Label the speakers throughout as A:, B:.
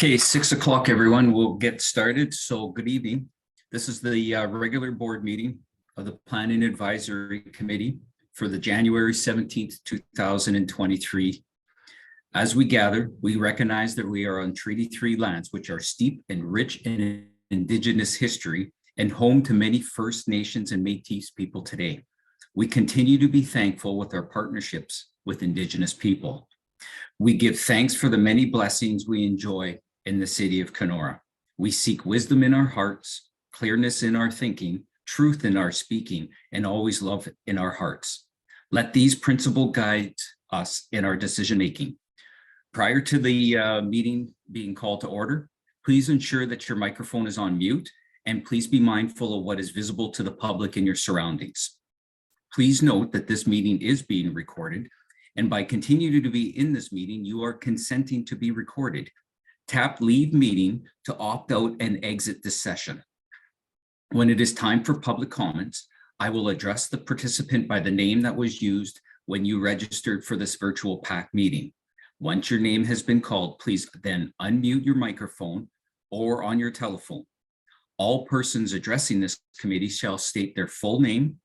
A: Okay, 6 o'clock, everyone. We'll get started. So good evening. This is the regular board meeting of the Planning Advisory Committee for the January 17th, 2023. As we gather, we recognize that we are on Treaty 3 lands, which are steep and rich in Indigenous history and home to many First Nations and Métis people today. We continue to be thankful with our partnerships with Indigenous people. We give thanks for the many blessings we enjoy in the city of Kenora. We seek wisdom in our hearts, clearness in our thinking, truth in our speaking, and always love in our hearts. Let these principles guide us in our decision-making. Prior to the meeting being called to order, please ensure that your microphone is on mute, and please be mindful of what is visible to the public in your surroundings. Please note that this meeting is being recorded, and by continuing to be in this meeting, you are consenting to be recorded. Tap Leave Meeting to opt out and exit this session. When it is time for public comments, I will address the participant by the name that was used when you registered for this virtual PAC meeting. Once your name has been called, please then unmute your microphone or on your telephone. All persons addressing this committee shall state their full name,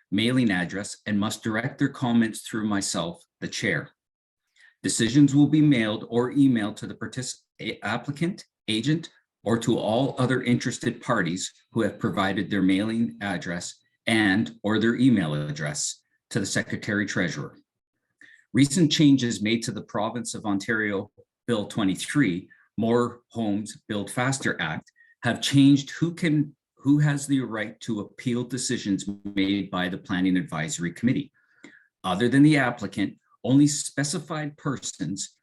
A: mailing address, and must direct their comments through myself, the chair. Decisions will be mailed or emailed to the applicant, agent, or to all other interested parties who have provided their mailing address and/or their email address to the Secretary Treasurer. Recent changes made to the Province of Ontario Bill 23, More Homes Build Faster Act, have changed who has the right to appeal decisions made by the Planning Advisory Committee. Other than the applicant, only specified persons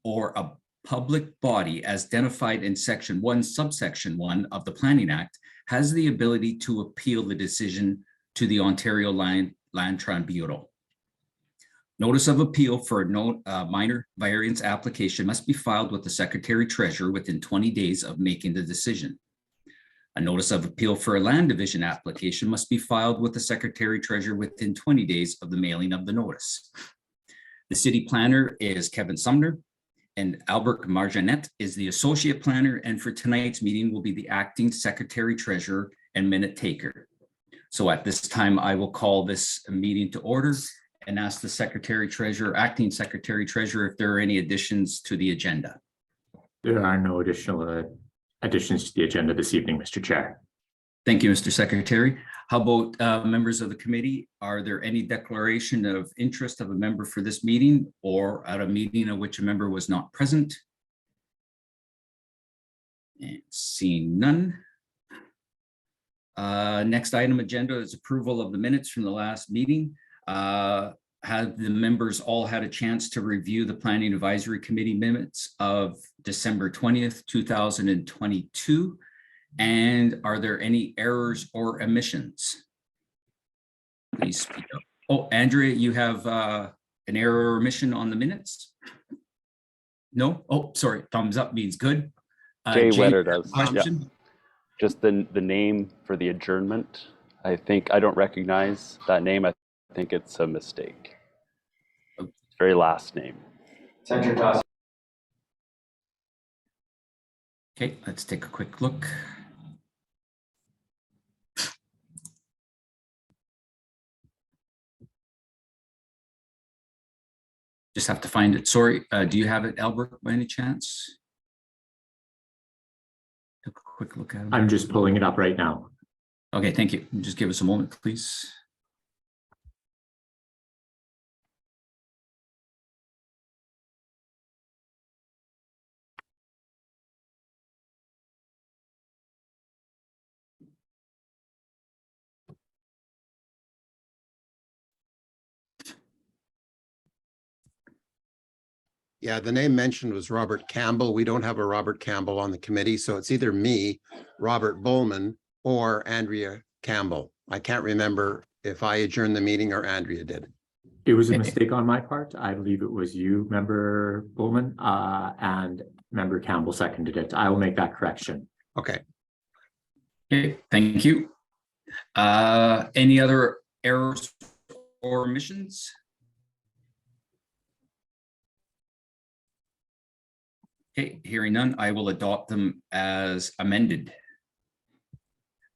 A: or a public body as identified in Section 1, Subsection 1 of the Planning Act has the ability to appeal the decision to the Ontario Land Tribunal. Notice of appeal for a minor variance application must be filed with the Secretary Treasurer within 20 days of making the decision. A notice of appeal for a land division application must be filed with the Secretary Treasurer within 20 days of the mailing of the notice. The city planner is Kevin Sumner, and Albert Marjanet is the associate planner, and for tonight's meeting will be the acting Secretary Treasurer and minute taker. So at this time, I will call this meeting to order and ask the Secretary Treasurer, acting Secretary Treasurer, if there are any additions to the agenda.
B: There are no additional additions to the agenda this evening, Mr. Chair.
A: Thank you, Mr. Secretary. How about members of the committee? Are there any declaration of interest of a member for this meeting or at a meeting at which a member was not present? And seeing none. Next item agenda is approval of the minutes from the last meeting. Have the members all had a chance to review the Planning Advisory Committee minutes of December 20th, 2022? And are there any errors or omissions? Please speak up. Oh, Andrea, you have an error or omission on the minutes? No? Oh, sorry. Thumbs up means good.
C: Jay Wetter does.
A: Question?
C: Yeah. Just the name for the adjournment. I think I don't recognize that name. I think it's a mistake. Very last name.
A: Okay, let's take a quick look. Just have to find it. Sorry, do you have it, Albert, by any chance? Take a quick look at it.
B: I'm just pulling it up right now.
A: Okay, thank you. Just give us a moment, please.
D: Yeah, the name mentioned was Robert Campbell. We don't have a Robert Campbell on the committee, so it's either me, Robert Bowman, or Andrea Campbell. I can't remember if I adjourned the meeting or Andrea did.
B: It was a mistake on my part. I believe it was you, Member Bowman, and Member Campbell seconded it. I will make that correction.
D: Okay.
A: Okay, thank you. Any other errors or omissions? Okay, hearing none, I will adopt them as amended.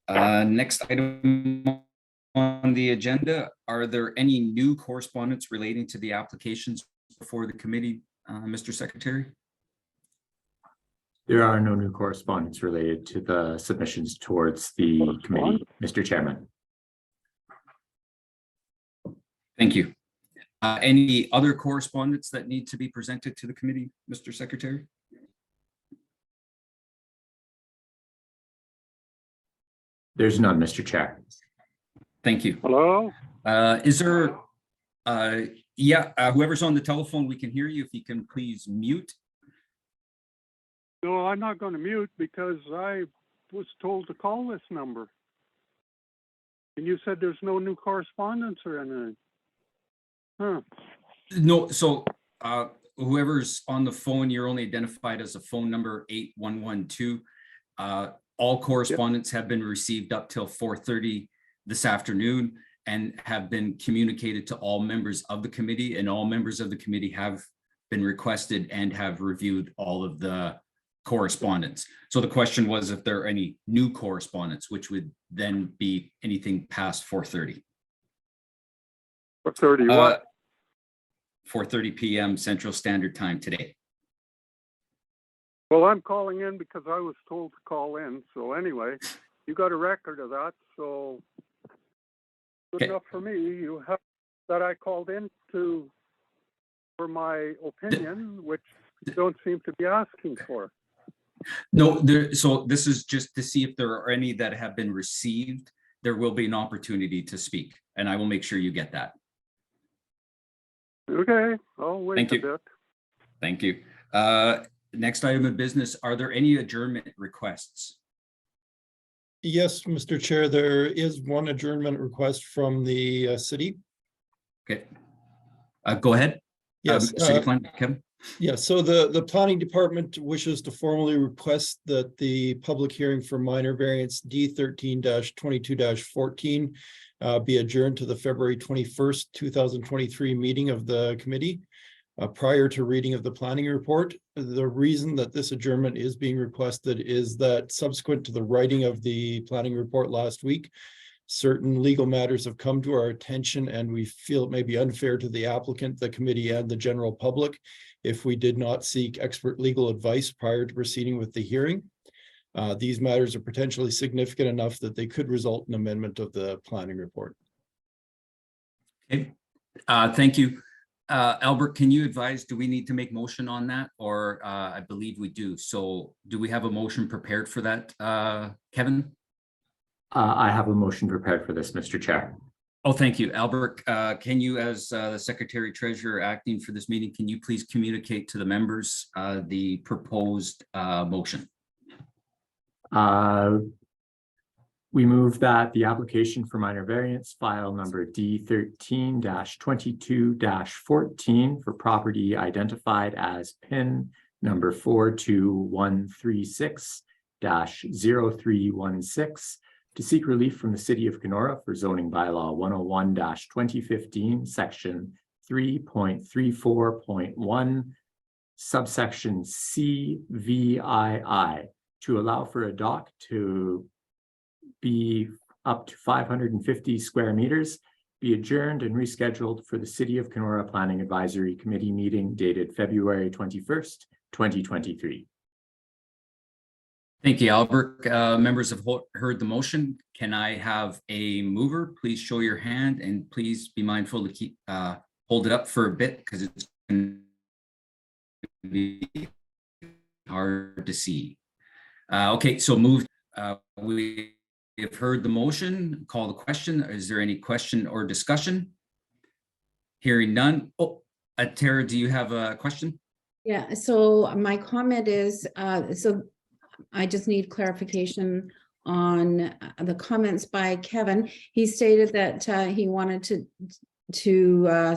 A: Next item on the agenda, are there any new correspondence relating to the applications before the committee, Mr. Secretary?
B: There are no new correspondence related to the submissions towards the committee, Mr. Chairman.
A: Thank you. Any other correspondence that need to be presented to the committee, Mr. Secretary?
B: There's none, Mr. Chair.
A: Thank you.
E: Hello?
A: Is there, whoever's on the telephone, we can hear you. If you can please mute.
E: No, I'm not going to mute because I was told to call this number. And you said there's no new correspondence or anything. Huh.
A: No, so whoever's on the phone, you're only identified as a phone number 8112. All correspondence have been received up till 4:30 this afternoon and have been communicated to all members of the committee, and all members of the committee have been requested and have reviewed all of the correspondence. So the question was if there are any new correspondence, which would then be anything past 4:30.
E: 4:30 what?
A: 4:30 p.m. Central Standard Time today.
E: Well, I'm calling in because I was told to call in. So anyway, you got a record of that. So good enough for me. You have that I called in for my opinion, which you don't seem to be asking for.
A: No, so this is just to see if there are any that have been received. There will be an opportunity to speak, and I will make sure you get that.
E: Okay, I'll wait
A: Thank
E: a
A: you.
E: bit.
A: Thank you. Next item of business, are there any adjournment requests?
F: Yes, Mr. Chair, there is one adjournment request from the city.
A: Okay. Go ahead.
F: Yes,
A: City Plan, Kevin.
F: yeah, so the planning department wishes to formally request that the public hearing for minor variance D13-22-14 be adjourned to the February 21st, 2023 meeting of the committee prior to reading of the planning report. The reason that this adjournment is being requested is that subsequent to the writing of the planning report last week, certain legal matters have come to our attention, and we feel it may be unfair to the applicant, the committee, and the general public if we did not seek expert legal advice prior to proceeding with the hearing. These matters are potentially significant enough that they could result in amendment of the planning report.
A: Okay. Thank you. Albert, can you advise, do we need to make motion on that? Or I believe we do. So do we have a motion prepared for that, Kevin?
B: I have a motion prepared for this, Mr. Chair.
A: Oh, thank you. Albert, can you, as the Secretary Treasurer acting for this meeting, can you please communicate to the members the proposed motion?
B: We move that the application for minor variance file number D13-22-14 for property identified as PIN number 42136-0316 to seek relief from the City of Kenora for zoning bylaw 101-2015 section 3.34.1 subsection CVII to allow for a dock to be up to 550 square meters, be adjourned and rescheduled for the City of Kenora Planning Advisory Committee meeting dated February 21st, 2023.
A: Thank you, Albert. Members have heard the motion. Can I have a mover? Please show your hand and please be mindful to keep hold it up for a bit because it's going to be hard to see. Okay, so moved. We have heard the motion. Call the question. Is there any question or discussion? Hearing none. Oh, Tara, do you have a question?
G: Yeah, so my comment is, so I just need clarification on the comments by Kevin. He stated that he wanted to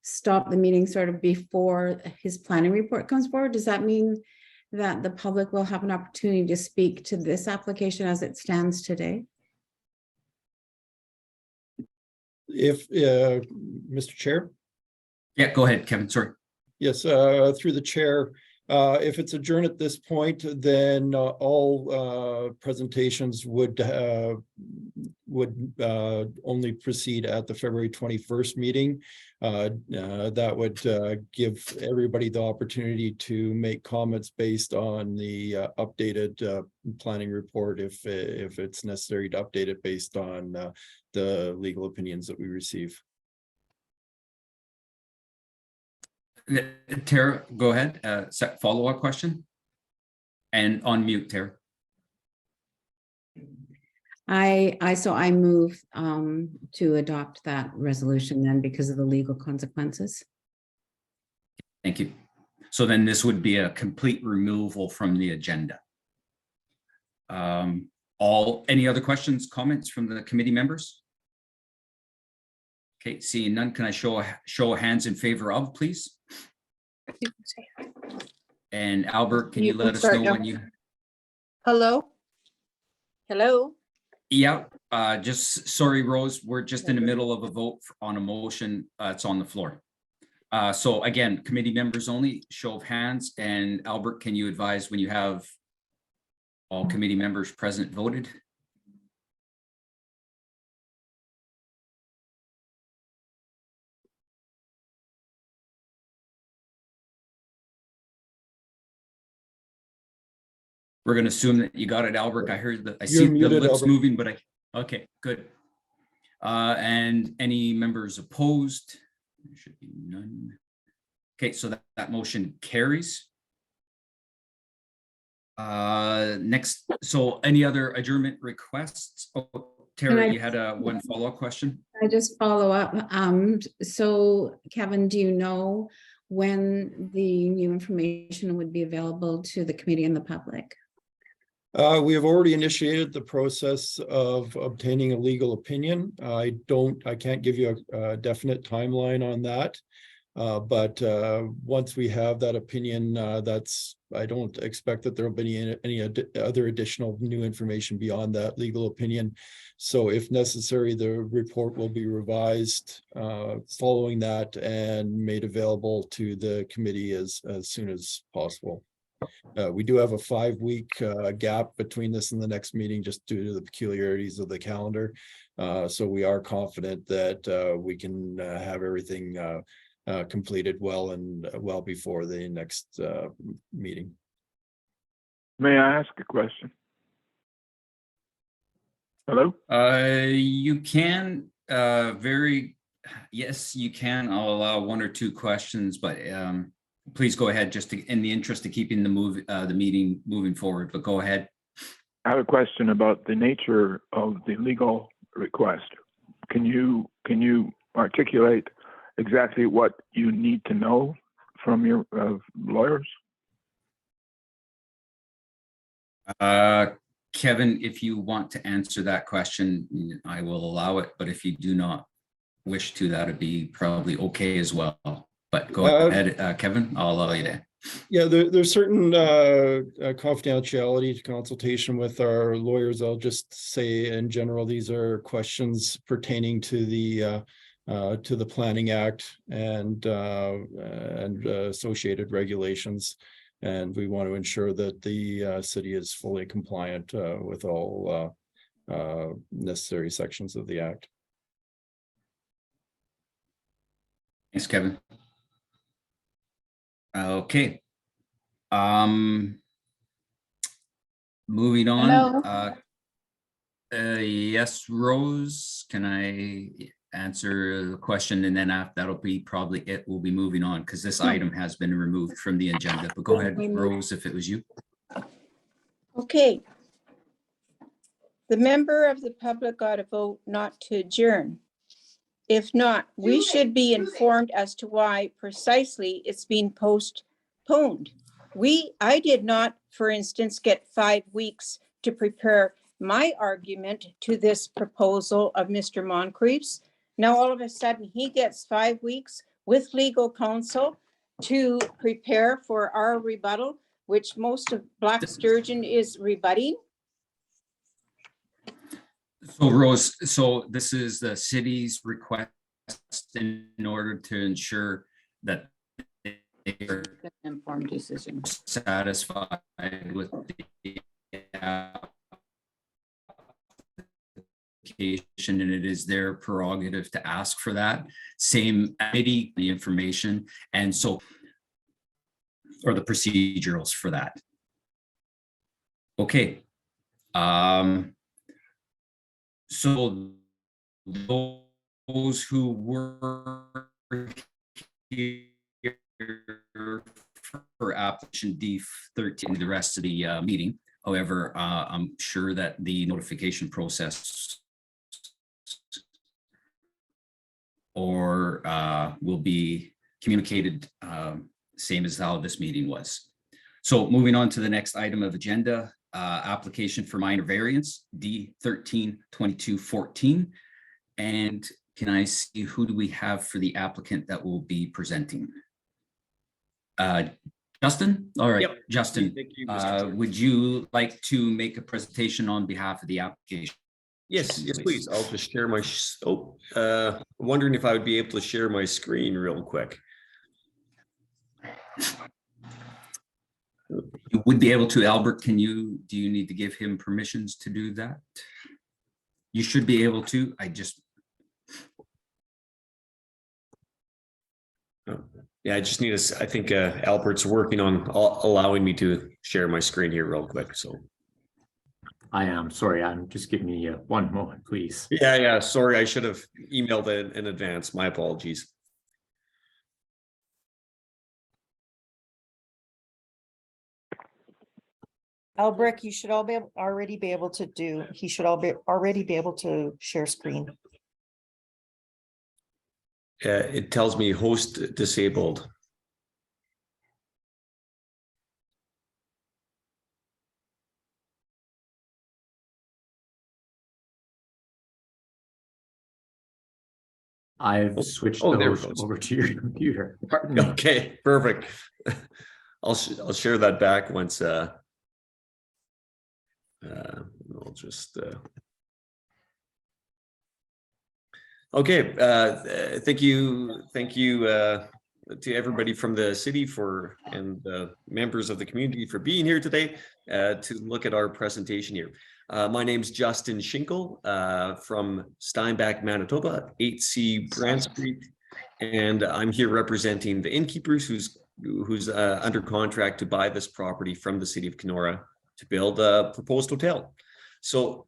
G: stop the meeting sort of before his planning report comes forward. Does that mean that the public will have an opportunity to speak to this application as it stands today?
F: If, Mr. Chair?
A: Yeah, go ahead, Kevin. Sorry.
F: Yes, through the chair, If it's adjourned at this point, then all presentations would only proceed at the February 21st meeting. That would give everybody the opportunity to make comments based on the updated planning report if it's necessary to update it based on the legal opinions that we receive.
A: Tara, go ahead. Follow-up question. And on mute, Tara.
G: I move to adopt that resolution then because of the legal consequences.
A: Thank you. So then this would be a complete removal from the agenda. Any other questions, comments from the committee members? Okay, seeing none, can I show of hands in favor of, please? And Albert, can you let us know when you?
H: Hello? Hello?
A: Yeah, just sorry, Rose, we're just in the middle of a vote on a motion. It's on the floor. So again, committee members only, show of hands. And Albert, can you advise when you have all committee members present voted? We're going to assume that you got it, Albert. I heard that. I see the lips
F: Albert.
A: moving, but okay, good. And any members opposed? There should be none. Okay, so that motion carries. Next, so any other adjournment requests? Oh, Tara, you had one follow-up question?
G: I just follow up. So Kevin, do you know when the new information would be available to the committee and the public?
F: We have already initiated the process of obtaining a legal opinion. I can't give you a definite timeline on that. But once we have that opinion, I don't expect that there will be any other additional new information beyond that legal opinion. So if necessary, the report will be revised following that and made available to the committee as soon as possible. We do have a 5-week gap between this and the next meeting just due to the peculiarities of the calendar. So we are confident that we can have everything completed well before the next meeting.
I: May I ask a question? Hello?
A: You can yes, you can. I'll allow 1 or 2 questions, but please go ahead, just in the interest of keeping the meeting moving forward, but go ahead.
I: I have a question about the nature of the legal request. Can you articulate exactly what you need to know from your lawyers?
A: Kevin, if you want to answer that question, I will allow it, but if you do not wish to, that would be probably okay as well. But go ahead, Kevin, I'll allow you to.
F: Yeah, there's certain confidentiality to consultation with our lawyers. I'll just say in general, these are questions pertaining to the Planning Act and associated regulations. And we want to ensure that the city is fully compliant with all necessary sections of the Act.
A: Thanks, Kevin. Okay. Moving on. Yes, Rose, can I answer the question? And then after that'll be probably it. We'll be moving on because this item has been removed from the agenda. But go ahead, Rose, if it was you.
H: Okay. The member of the public got a vote not to adjourn. If not, we should be informed as to why precisely it's being postponed. I did not, for instance, get 5 weeks to prepare my argument to this proposal of Mr. Moncrief's. Now, all of a sudden, he gets 5 weeks with legal counsel to prepare for our rebuttal, which most of Black Sturgeon is rebutting.
A: So Rose, so this is the city's request in order to ensure that they're
H: Informed decision.
A: satisfied with the application, and it is their prerogative to ask for that same the information, and so, or the procedurals for that. Okay. So those who were here for application D13, the rest of the meeting. However, I'm sure that the notification process will be communicated same as how this meeting was. So moving on to the next item of agenda, application for minor variance D13-2214. And can I see who do we have for the applicant that will be presenting? Justin? All right,
J: Yep.
A: Justin,
J: Thank you, Mr. Chair.
A: would you like to make a presentation on behalf of the application?
J: Yes, please. I'll just share my, wondering if I would be able to share my screen real quick.
A: You would be able to, Albert, do you need to give him permissions to do that? You should be able to,
J: Yeah, I just need I think Albert's working on allowing me to share my screen here real quick, so.
B: I am sorry, I'm just giving you one moment, please.
J: Yeah, sorry, I should have emailed it in advance. My apologies.
K: Albrecht, you should already be able to he should already be able to share screen.
J: It tells me host disabled.
B: I've switched
J: there
B: the
J: it
B: host
J: goes.
B: over to your computer. Pardon me.
J: Okay, perfect. I'll share that back once. I'll just. Okay. Thank you to everybody from the city and the members of the community for being here today to look at our presentation here. My name's Justin Schinkel from Steinbach, Manitoba, 8C Brand Street, and I'm here representing the innkeepers who's under contract to buy this property from the city of Kenora to build a proposed hotel. So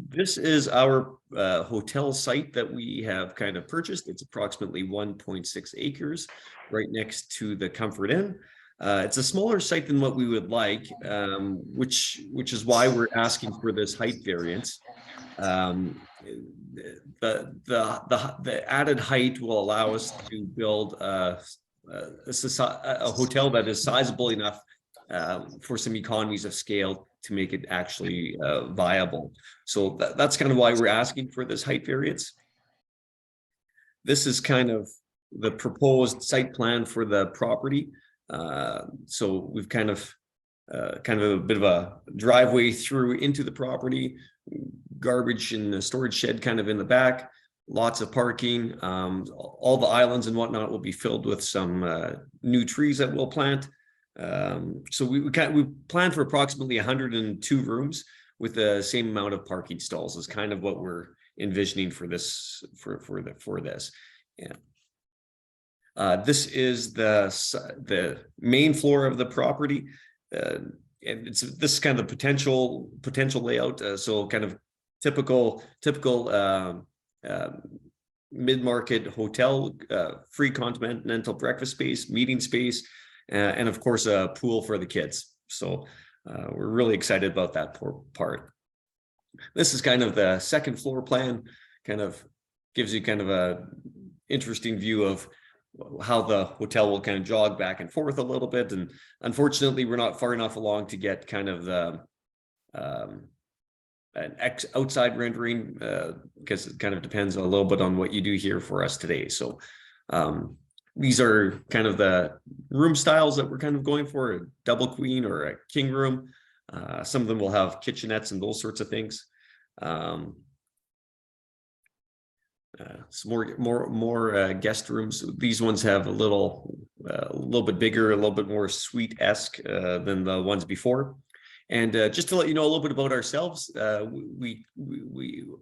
J: this is our hotel site that we have kind of purchased. It's approximately 1.6 acres right next to the Comfort Inn. It's a smaller site than what we would like, which is why we're asking for this height variance. The added height will allow us to build a hotel that is sizable enough for some economies of scale to make it actually viable. So that's kind of why we're asking for this height variance. This is kind of the proposed site plan for the property. So we've kind of a bit of a driveway through into the property, garbage and the storage shed kind of in the back, lots of parking. All the islands and whatnot will be filled with some new trees that we'll plant. So we plan for approximately 102 rooms with the same amount of parking stalls is kind of what we're envisioning for this for this. Yeah. This is the main floor of the property, and this is kind of the potential layout. So kind of typical mid-market hotel, free continental breakfast space, meeting space, and of course a pool for the kids. So we're really excited about that part. This is kind of the second floor plan. Kind of gives you kind of a interesting view of how the hotel will kind of jog back and forth a little bit. And unfortunately, we're not far enough along to get kind of the an outside rendering because it kind of depends a little bit on what you do here for us today. So these are kind of the room styles that we're kind of going for: a double queen or a king room. Some of them will have kitchenettes and those sorts of things. Some more guest rooms. These ones have a little a little bit bigger, a little bit more suite-esque than the ones before. And just to let you know a little bit about ourselves, we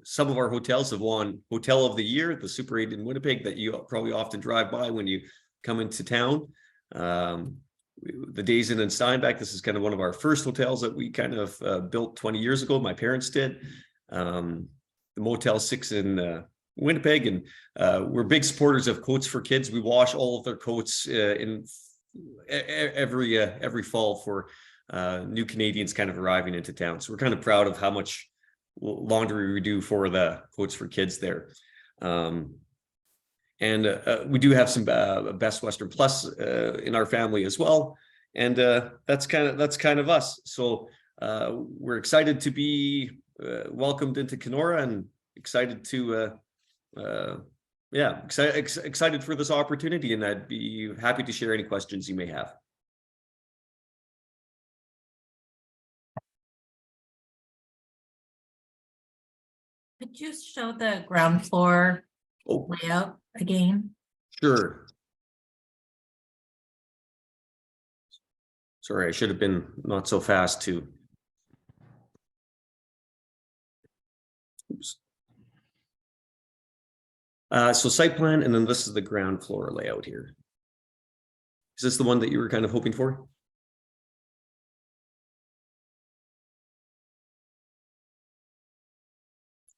J: some of our hotels have won Hotel of the Year, the Super 8 in Winnipeg that you probably often drive by when you come into town. The Days Inn in Steinbach, this is kind of one of our first hotels that we kind of built 20 years ago. My parents did. The Motel 6 in Winnipeg, and we're big supporters of Coats for Kids. We wash all of their coats in every fall for new Canadians kind of arriving into town. So we're kind of proud of how much laundry we do for the Coats for Kids there. And we do have some Best Western Plus in our family as well. And that's kind of us. So we're excited to be welcomed into Kenora, and excited to excited for this opportunity, and I'd be happy to share any questions you may have.
L: Could you show the ground floor layout again?
J: Sure. Sorry, I should have been not so fast too. Oops. So site plan, and then this is the ground floor layout here. Is this the one that you were kind of hoping for?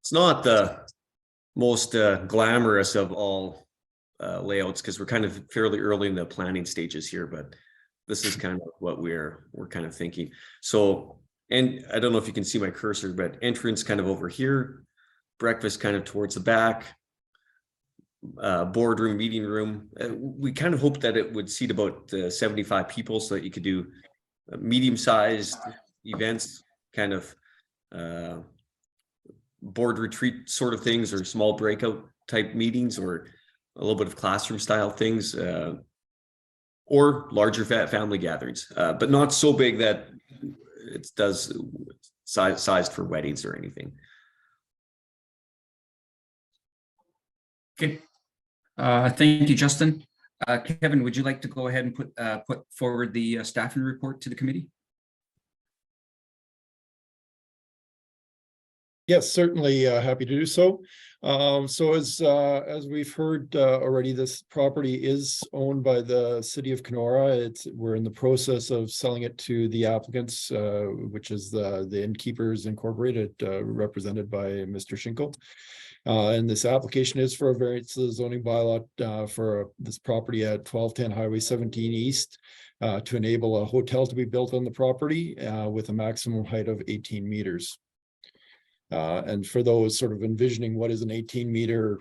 J: It's not the most glamorous of all layouts, because we're kind of fairly early in the planning stages here, but this is kind of what we're kind of thinking. So, and I don't know if you can see my cursor, but entrance kind of over here, breakfast kind of towards the back, boardroom, meeting room. We kind of hoped that it would seat about 75 people, so that you could do medium-sized events, kind of board retreat sort of things, or small breakout type meetings, or a little bit of classroom style things, or larger family gatherings, but not so big that it does sized for weddings or anything.
A: Okay. Thank you, Justin. Kevin, would you like to go ahead and put forward the staffing report to the committee?
F: Yes, certainly happy to do so. So as we've heard already, this property is owned by the city of Kenora. We're in the process of selling it to the applicants, which is the Innkeepers Incorporated, represented by Mr. Schinkel. And this application is for a variance to the zoning bylaw for this property at 1210 Highway 17 East to enable a hotel to be built on the property with a maximum height of 18 meters. And for those sort of envisioning what is an 18-meter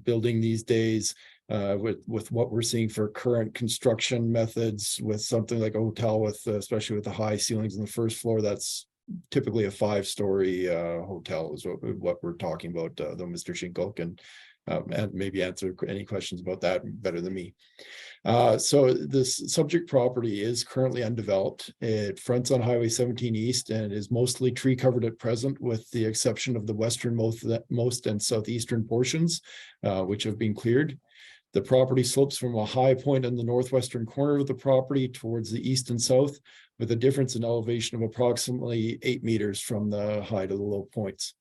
F: building these days, with what we're seeing for current construction methods, with something like a hotel with, especially with the high ceilings in the first floor, that's typically a 5-story hotel is what we're talking about, though Mr. Schinkel can and maybe answer any questions about that better than me. So this subject property is currently undeveloped. It fronts on Highway 17 East and is mostly tree covered at present, with the exception of the westernmost and southeastern portions, which have been cleared. The property slopes from a high point in the northwestern corner of the property towards the east and south, with a difference in elevation of approximately 8 meters from the high to the low points.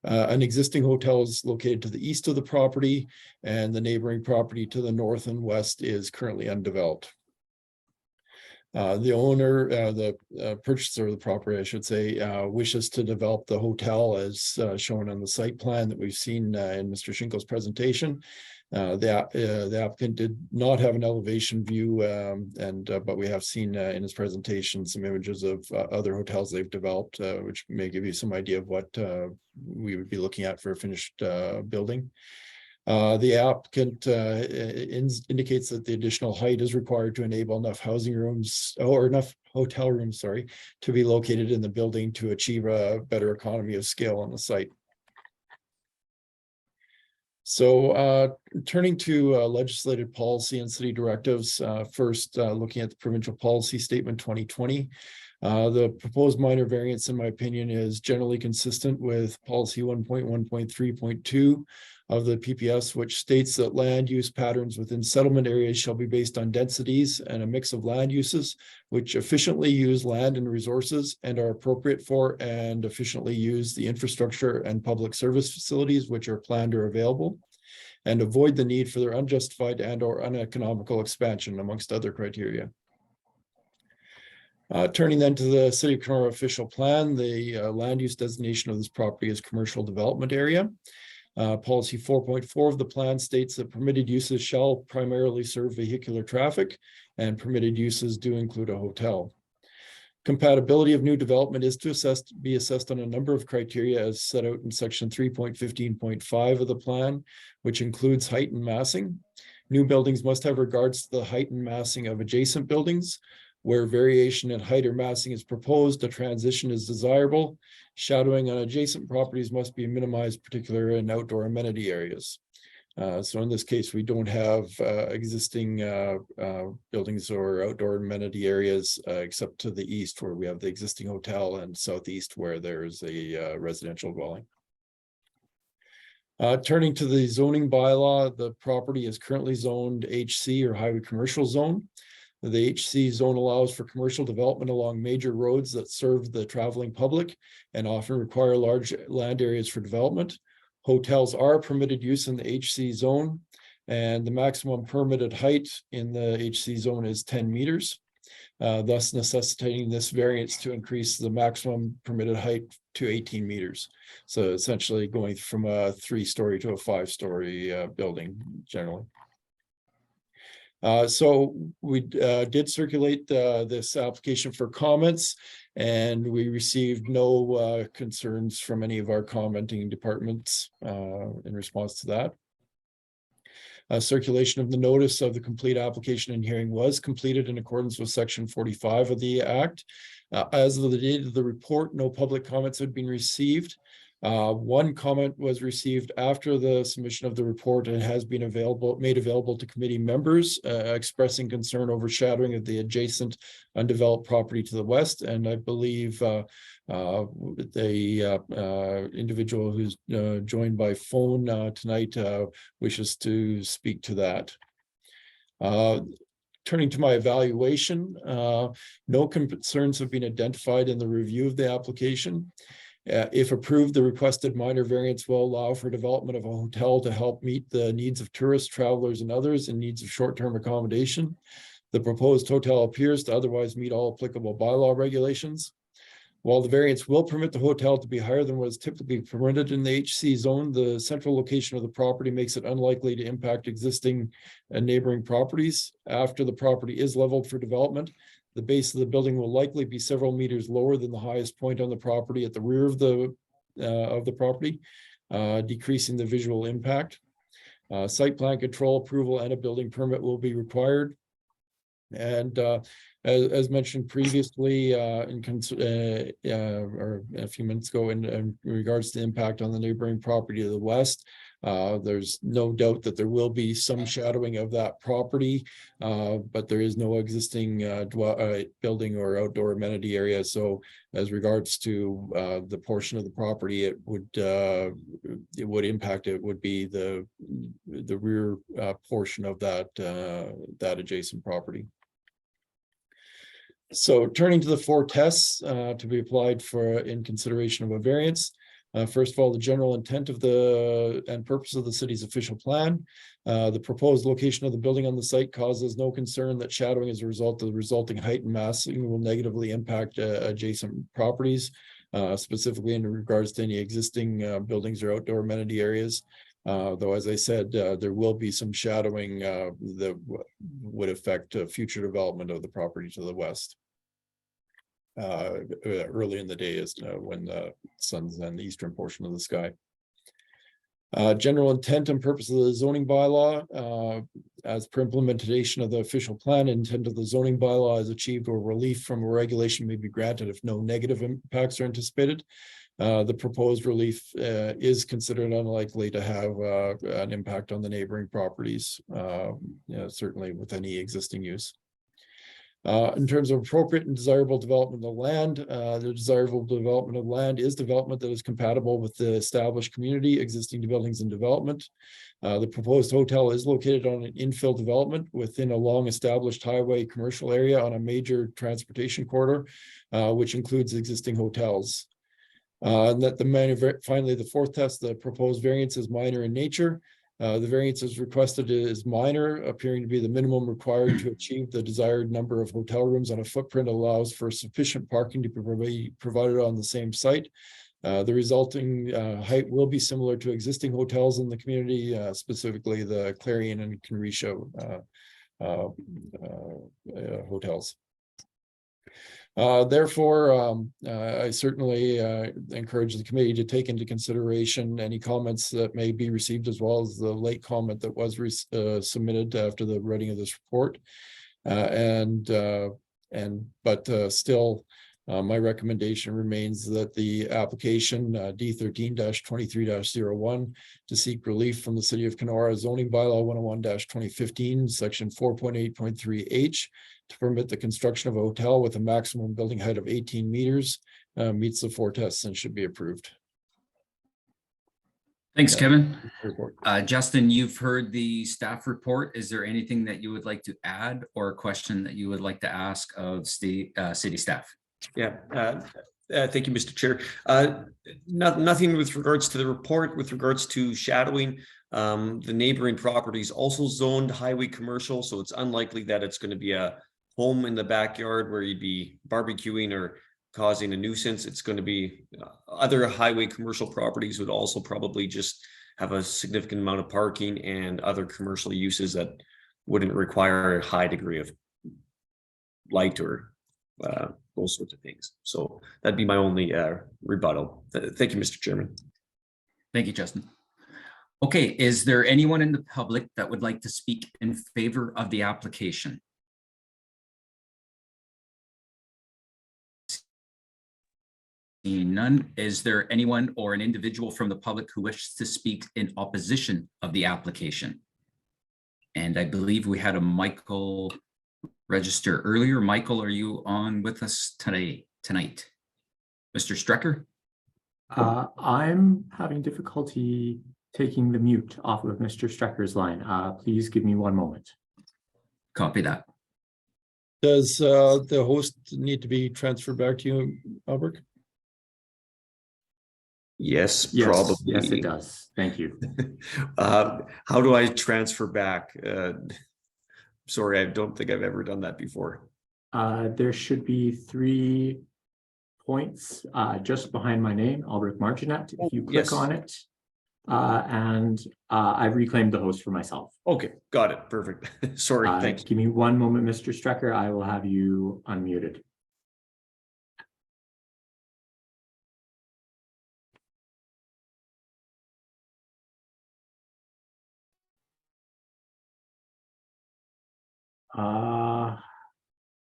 F: An existing hotel is located to the east of the property, and the neighboring property to the north and west is currently undeveloped. The owner, the purchaser of the property, I should say, wishes to develop the hotel as shown on the site plan that we've seen in Mr. Schinkel's presentation. The applicant did not have an elevation view, but we have seen in his presentation some images of other hotels they've developed, which may give you some idea of what we would be looking at for a finished building. The applicant indicates that the additional height is required to enable enough housing rooms, or enough hotel rooms, sorry, to be located in the building to achieve a better economy of scale on the site. So turning to legislative policy and city directives, first looking at the provincial policy statement 2020. The proposed minor variance, in my opinion, is generally consistent with policy 1.1.3.2 of the PPS, which states that land use patterns within settlement areas shall be based on densities and a mix of land uses, which efficiently use land and resources and are appropriate for and efficiently use the infrastructure and public service facilities which are planned or available, and avoid the need for their unjustified and or uneconomical expansion, amongst other criteria. Turning then to the City of Kenora official plan, the land use designation of this property is commercial development area. Policy 4.4 of the plan states that permitted uses shall primarily serve vehicular traffic, and permitted uses do include a hotel. Compatibility of new development is to be assessed on a number of criteria as set out in section 3.15.5 of the plan, which includes height and massing. New buildings must have regards to the height and massing of adjacent buildings. Where variation in height or massing is proposed, a transition is desirable. Shadowing on adjacent properties must be minimized, particularly in outdoor amenity areas. So in this case, we don't have existing buildings or outdoor amenity areas except to the east, where we have the existing hotel, and southeast where there's a residential dwelling. Turning to the zoning bylaw, the property is currently zoned HC or highway commercial zone. The HC zone allows for commercial development along major roads that serve the traveling public and often require large land areas for development. Hotels are permitted use in the HC zone, and the maximum permitted height in the HC zone is 10 meters, thus necessitating this variance to increase the maximum permitted height to 18 meters. So essentially going from a 3-story to a 5-story building generally. So we did circulate this application for comments, and we received no concerns from any of our commenting departments in response to that. Circulation of the notice of the complete application and hearing was completed in accordance with section 45 of the Act. As of the date of the report, no public comments had been received. One comment was received after the submission of the report and has been made available to committee members, expressing concern over shadowing of the adjacent undeveloped property to the west. And I believe the individual who's joined by phone tonight wishes to speak to that. Turning to my evaluation, no concerns have been identified in the review of the application. If approved, the requested minor variance will allow for development of a hotel to help meet the needs of tourists, travelers, and others in needs of short-term accommodation. The proposed hotel appears to otherwise meet all applicable bylaw regulations. While the variance will permit the hotel to be higher than what is typically permitted in the HC zone, the central location of the property makes it unlikely to impact existing and neighboring properties. After the property is leveled for development, the base of the building will likely be several meters lower than the highest point on the property at the rear of the property, decreasing the visual impact. Site plan control approval and a building permit will be required. And as mentioned previously, or a few minutes ago, in regards to the impact on the neighboring property to the west, there's no doubt that there will be some shadowing of that property, but there is no existing building or outdoor amenity area. So as regards to the portion of the property it would impact, it would be the rear portion of that adjacent property. So turning to the 4 tests to be applied in consideration of a variance. First of all, the general intent of and purpose of the city's official plan. The proposed location of the building on the site causes no concern that shadowing as a result of the resulting height and massing will negatively impact adjacent properties, specifically in regards to any existing buildings or outdoor amenity areas. Though, as I said, there will be some shadowing that would affect future development of the property to the west. Early in the day is when the sun's on the eastern portion of the sky. General intent and purpose of the zoning bylaw, as per implementation of the official plan, intent of the zoning bylaw is achieved or relief from a regulation may be granted if no negative impacts are anticipated. The proposed relief is considered unlikely to have an impact on the neighboring properties, certainly with any existing use. In terms of appropriate and desirable development of land, the desirable development of land is development that is compatible with the established community, existing buildings and development. The proposed hotel is located on an infill development within a long-established highway commercial area on a major transportation corridor, which includes existing hotels. And that finally, the fourth test, the proposed variance is minor in nature. The variance is requested is minor, appearing to be the minimum required to achieve the desired number of hotel rooms on a footprint allows for sufficient parking to be provided on the same site. The resulting height will be similar to existing hotels in the community, specifically the Clarion and Kenora hotels. Therefore, I certainly encourage the committee to take into consideration any comments that may be received, as well as the late comment that was submitted after the writing of this report. Still, my recommendation remains that the application D13-23-01 to seek relief from the City of Kenora zoning bylaw 101-2015, section 4.8.3H, to permit the construction of a hotel with a maximum building height of 18 meters, meets the four tests and should be approved.
A: Thanks, Kevin.
F: Report.
A: Justin, you've heard the staff report. Is there anything that you would like to add or a question that you would like to ask of city staff?
J: Yeah, thank you, Mr. Chair. Nothing with regards to the report. With regards to shadowing, the neighboring property is also zoned highway commercial, so it's unlikely that it's going to be a home in the backyard where you'd be barbecuing or causing a nuisance. It's going to be other highway commercial properties would also probably just have a significant amount of parking and other commercial uses that wouldn't require a high degree of light or those sorts of things. So that'd be my only rebuttal. Thank you, Mr. Chairman.
A: Thank you, Justin. Okay, is there anyone in the public that would like to speak in favor of the application? Seeing none, is there anyone or an individual from the public who wishes to speak in opposition of the application? And I believe we had a Michael register earlier. Michael, are you on with us tonight? Mr. Strecker?
B: I'm having difficulty taking the mute off of Mr. Strecker's line. Please give me one moment.
A: Copy that.
F: Does the host need to be transferred back to you, Albert?
J: Yes, probably.
B: Yes, it does. Thank you.
J: How do I transfer back? Sorry, I don't think I've ever done that before.
B: There should be 3 points just behind my name, Albert Marginet. If you click on it, I've reclaimed the host for myself.
J: Okay, got it. Perfect. Sorry, thanks.
B: Give me one moment, Mr. Strecker. I will have you unmuted.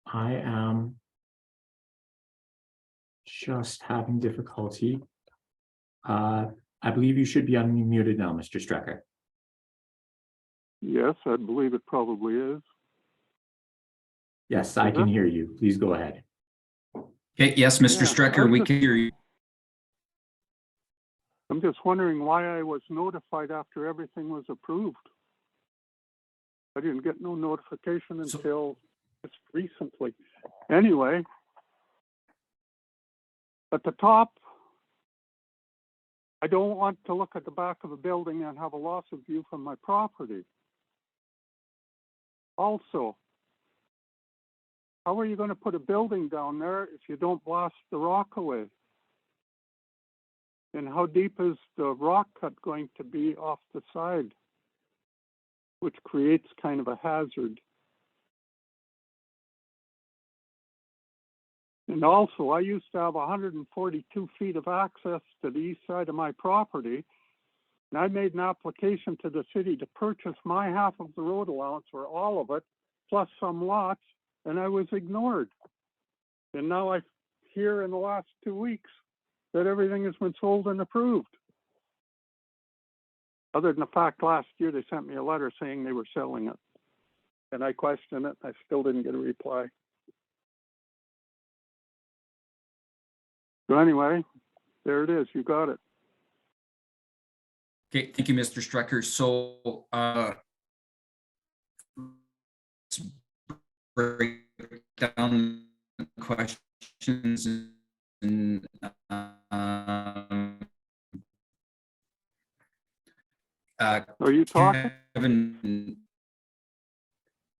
B: I am just having difficulty. I believe you should be unmuted now, Mr. Strecker.
E: Yes, I believe it probably is.
B: Yes, I can hear you. Please go ahead.
A: Okay, yes, Mr. Strecker, we can hear you.
E: I'm just wondering why I was notified after everything was approved. I didn't get no notification until just recently. Anyway, at the top, I don't want to look at the back of a building and have a loss of view from my property. Also, how are you going to put a building down there if you don't blast the rock away? And how deep is the rock cut going to be off the side, which creates kind of a hazard? And also, I used to have 142 feet of access to the east side of my property, and I made an application to the city to purchase my half of the road allowance, or all of it, plus some lots, and I was ignored. And now I hear in the last 2 weeks that everything has been sold and approved. Other than the fact last year they sent me a letter saying they were selling it. And I questioned it. I still didn't get a reply. So anyway, there it is. You got it.
A: Okay, thank you, Mr. Strecker. So let's break down the questions and
E: Are you talking?
A: Kevin,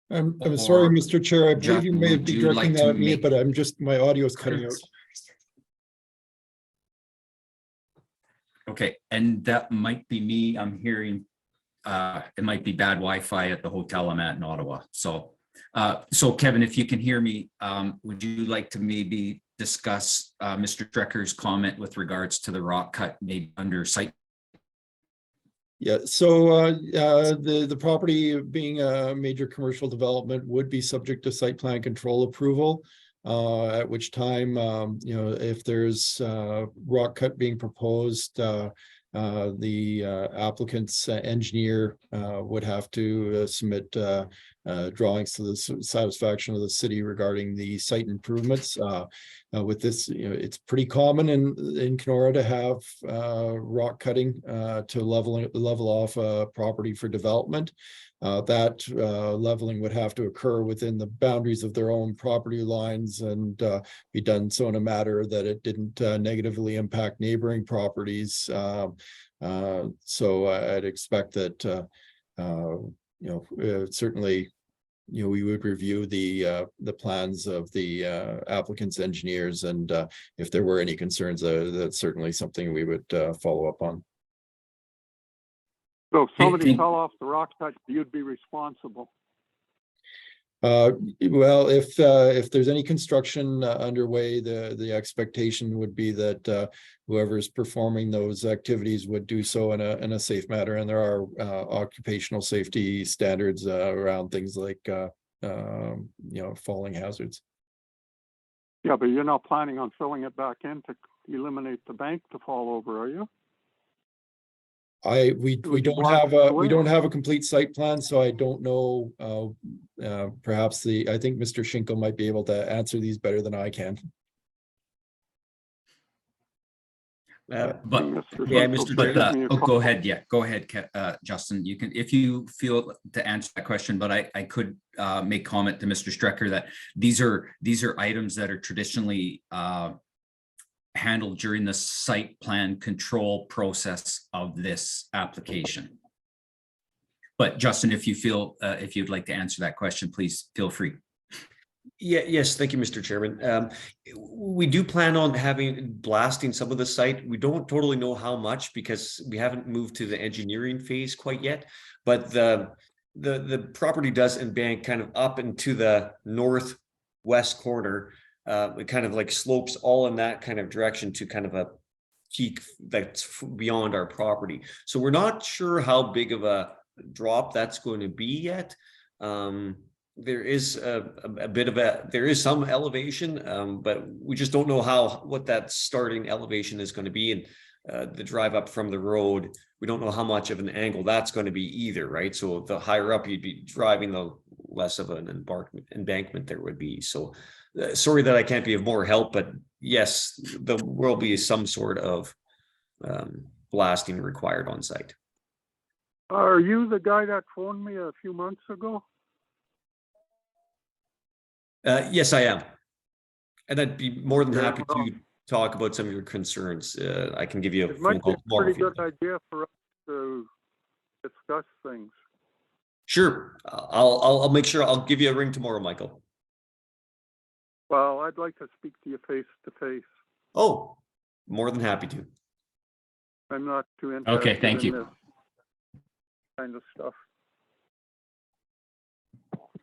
F: I'm sorry,
A: or
F: Mr. Chair. I believe you
A: Justin,
F: may
A: would
F: be
A: you
F: directing
A: like
F: that
A: to
F: at me,
A: make-
F: but my audio is cutting out.
A: Okay, and that might be me. I'm hearing it might be bad Wi-Fi at the hotel I'm at in Ottawa. So so Kevin, if you can hear me, would you like to maybe discuss Mr. Strecker's comment with regards to the rock cut maybe under site?
F: Yeah, so the property being a major commercial development would be subject to site plan control approval. At which time, you know, if there's rock cut being proposed, the applicant's engineer would have to submit drawings to the satisfaction of the city regarding the site improvements. With this, you know, it's pretty common in Kenora to have rock cutting to level off a property for development. That leveling would have to occur within the boundaries of their own property lines and be done so in a manner that it didn't negatively impact neighboring properties. So I'd expect that, you know, certainly, you know, we would review the plans of the applicant's engineers, and if there were any concerns, that's certainly something we would follow up on.
E: So if somebody fell off the rock cut, you'd be responsible.
F: Well, if there's any construction underway, the expectation would be that whoever's performing those activities would do so in a safe manner, and there are occupational safety standards around things like you know, falling hazards.
E: Yeah, but you're not planning on filling it back in to eliminate the bank to fall over, are you?
F: We don't have a complete site plan, so I don't know. Perhaps I think Mr. Schinkel might be able to answer these better than I can.
A: But
J: yeah, Mr. Chair.
A: Oh, go ahead. Yeah, go ahead, Justin. You can, if you feel to answer that question, but I could make comment to Mr. Strecker that these are items that are traditionally handled during the site plan control process of this application. But Justin, if you feel, if you'd like to answer that question, please feel free.
J: Yeah, yes, thank you, Mr. Chairman. We do plan on blasting some of the site. We don't totally know how much because we haven't moved to the engineering phase quite yet, but the property does embank kind of up into the northwest corner. It kind of like slopes all in that kind of direction to kind of a peak that's beyond our property. So we're not sure how big of a drop that's going to be yet. There is there is some elevation, but we just don't know what that starting elevation is going to be. And the drive up from the road, we don't know how much of an angle that's going to be either, right? So the higher up you'd be driving, the less of an embankment there would be. So sorry that I can't be of more help, but yes, there will be some sort of blasting required on site.
E: Are you the guy that phoned me a few months ago?
J: Yes, I am. And I'd be more than happy to talk about some of your concerns. I can give you a phone call tomorrow.
E: It might be a pretty good idea for us to discuss things.
J: Sure. I'll make sure I'll give you a ring tomorrow, Michael.
E: Well, I'd like to speak to you face to face.
J: Oh, more than happy to.
E: I'm not too interested
A: Okay, thank you.
E: in this kind of stuff.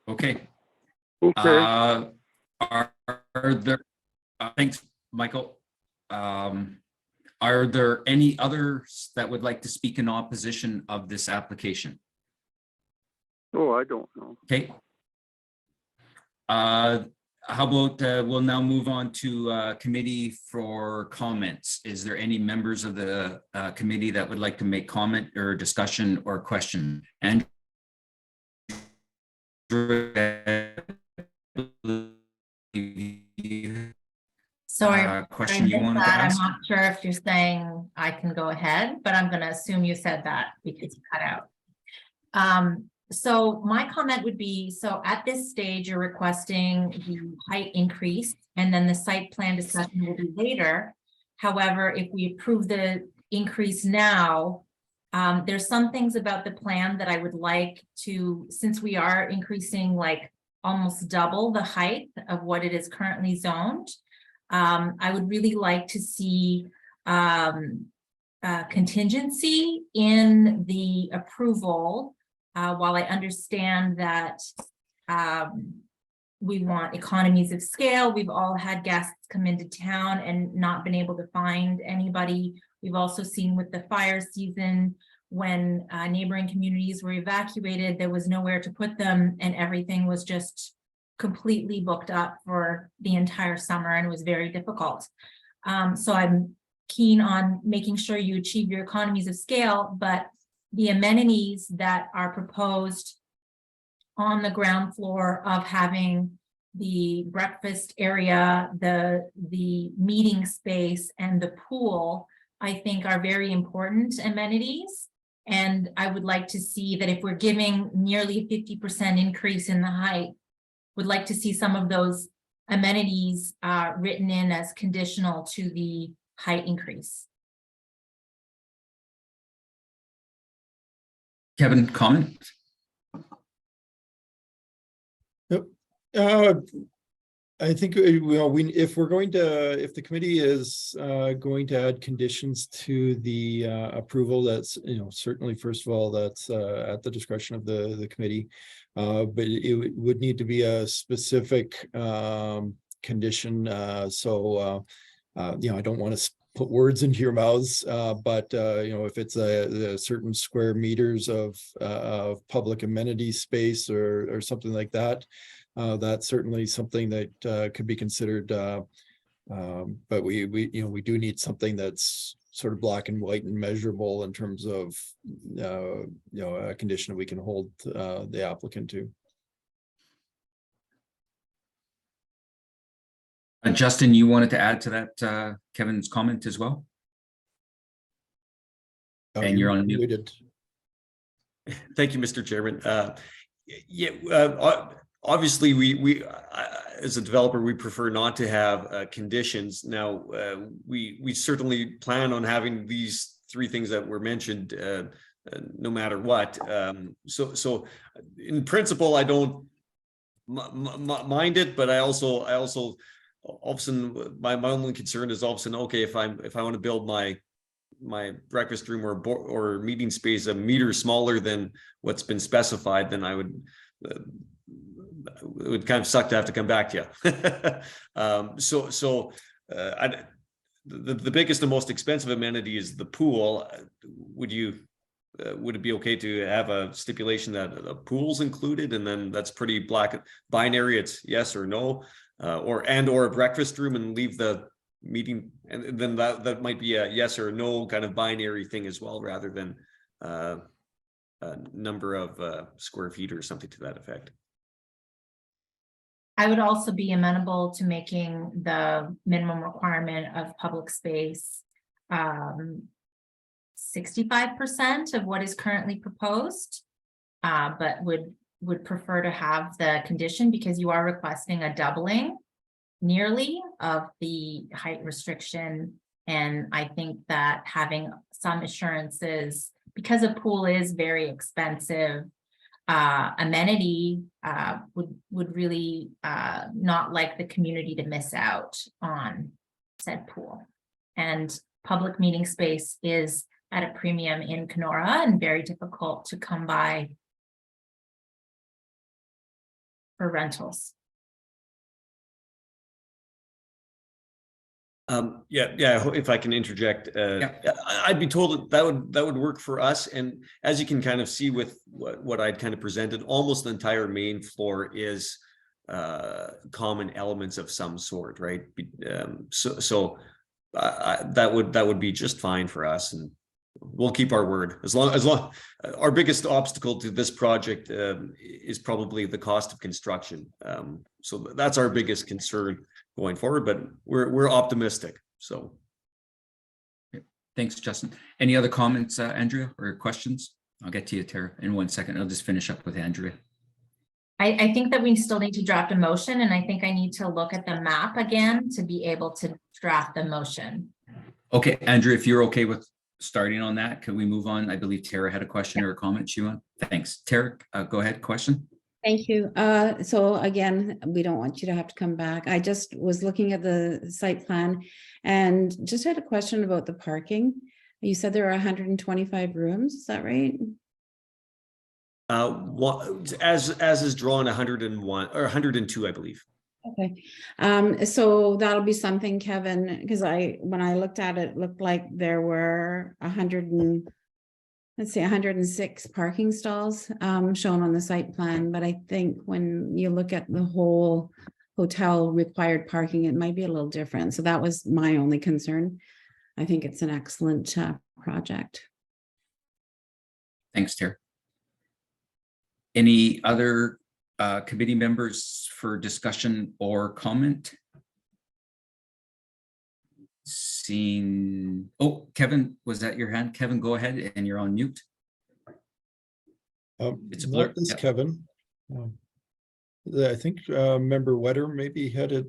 A: Okay.
E: Okay.
A: Are there, thanks, Michael. Are there any others that would like to speak in opposition of this application?
E: Oh, I don't know.
A: Okay. How about we'll now move on to committee for comments. Is there any members of the committee that would like to make comment or discussion or question? And
L: Sorry.
A: question you wanted to
L: I'm
A: ask?
L: not sure if you're saying I can go ahead, but I'm gonna assume you said that because you cut out. So my comment would be, so at this stage, you're requesting the height increase and then the site plan discussion will be later. However, if we approve the increase now, there's some things about the plan that I would like to, since we are increasing like almost double the height of what it is currently zoned. I would really like to see contingency in the approval. While I understand that we want economies of scale, we've all had guests come into town and not been able to find anybody. We've also seen with the fire season, when neighboring communities were evacuated, there was nowhere to put them and everything was just completely booked up for the entire summer and it was very difficult. So I'm keen on making sure you achieve your economies of scale, but the amenities that are proposed on the ground floor of having the breakfast area, the meeting space and the pool, I think are very important amenities. And I would like to see that if we're giving nearly a 50% increase in the height, would like to see some of those amenities written in as conditional to the height increase.
A: Kevin, comment?
F: I think if the committee is going to add conditions to the approval, that's certainly, first of all, that's at the discretion of the committee, but it would need to be a specific condition. So I don't want to put words into your mouths, but if it's a certain square meters of public amenity space or something like that, that's certainly something that could be considered. But we do need something that's sort of black and white and measurable in terms of a condition that we can hold the applicant to.
A: Justin, you wanted to add to that Kevin's comment as well? And you're on mute.
J: Thank you, Mr. Chairman. Obviously, we as a developer, we prefer not to have conditions. Now, we certainly plan on having these three things that were mentioned, no matter what. So in principle, I don't mind it, but I also often my only concern is often, okay, if I want to build my breakfast room or meeting space a meter smaller than what's been specified, then I would it would kind of suck to have to come back to you. The biggest and most expensive amenity is the pool. Would it be okay to have a stipulation that a pool's included, and then that's pretty black binary, it's yes or no, or a breakfast room, and leave the meeting, and then that might be a yes or no kind of binary thing as well, rather than a number of square feet or something to that effect.
L: I would also be amenable to making the minimum requirement of public space 65% of what is currently proposed, but would prefer to have the condition, because you are requesting a doubling nearly of the height restriction. And I think that having some assurances, because a pool is very expensive amenity, would really not like the community to miss out on said pool. And public meeting space is at a premium in Kenora and very difficult to come by for rentals.
J: If I can interject, I'd be told that would work for us. And as you can kind of see with what I'd kind of presented, almost the entire main floor is common elements of some sort, right? So that would be just fine for us. And we'll keep our word. As long, our biggest obstacle to this project is probably the cost of construction. So that's our biggest concern going forward, but we're optimistic, so.
A: Thanks, Justin. Any other comments, Andrea, or questions? I'll get to you, Tara, in 1 second. I'll just finish up with Andrea.
L: I think that we still need to draft a motion, and I think I need to look at the map again to be able to draft the motion.
A: Okay, Andrea, if you're okay with starting on that, can we move on? I believe Tara had a question or a comment she wanted. Thanks. Tara, go ahead, question.
G: Thank you. So again, we don't want you to have to come back. I just was looking at the site plan and just had a question about the parking. You said there are 125 rooms, is that right?
J: As is drawn 101 or 102, I believe.
G: Okay, so that'll be something, Kevin, because when I looked at it, looked like there were 106 parking stalls shown on the site plan, but I think when you look at the whole hotel required parking, it might be a little different. So that was my only concern. I think it's an excellent project.
A: Thanks, Tara. Any other committee members for discussion or comment? Seeing, oh, Kevin, was that your hand? Kevin, go ahead, and you're on mute. It's a blur.
F: This
A: Yep.
F: Kevin. I think member Wetter maybe had a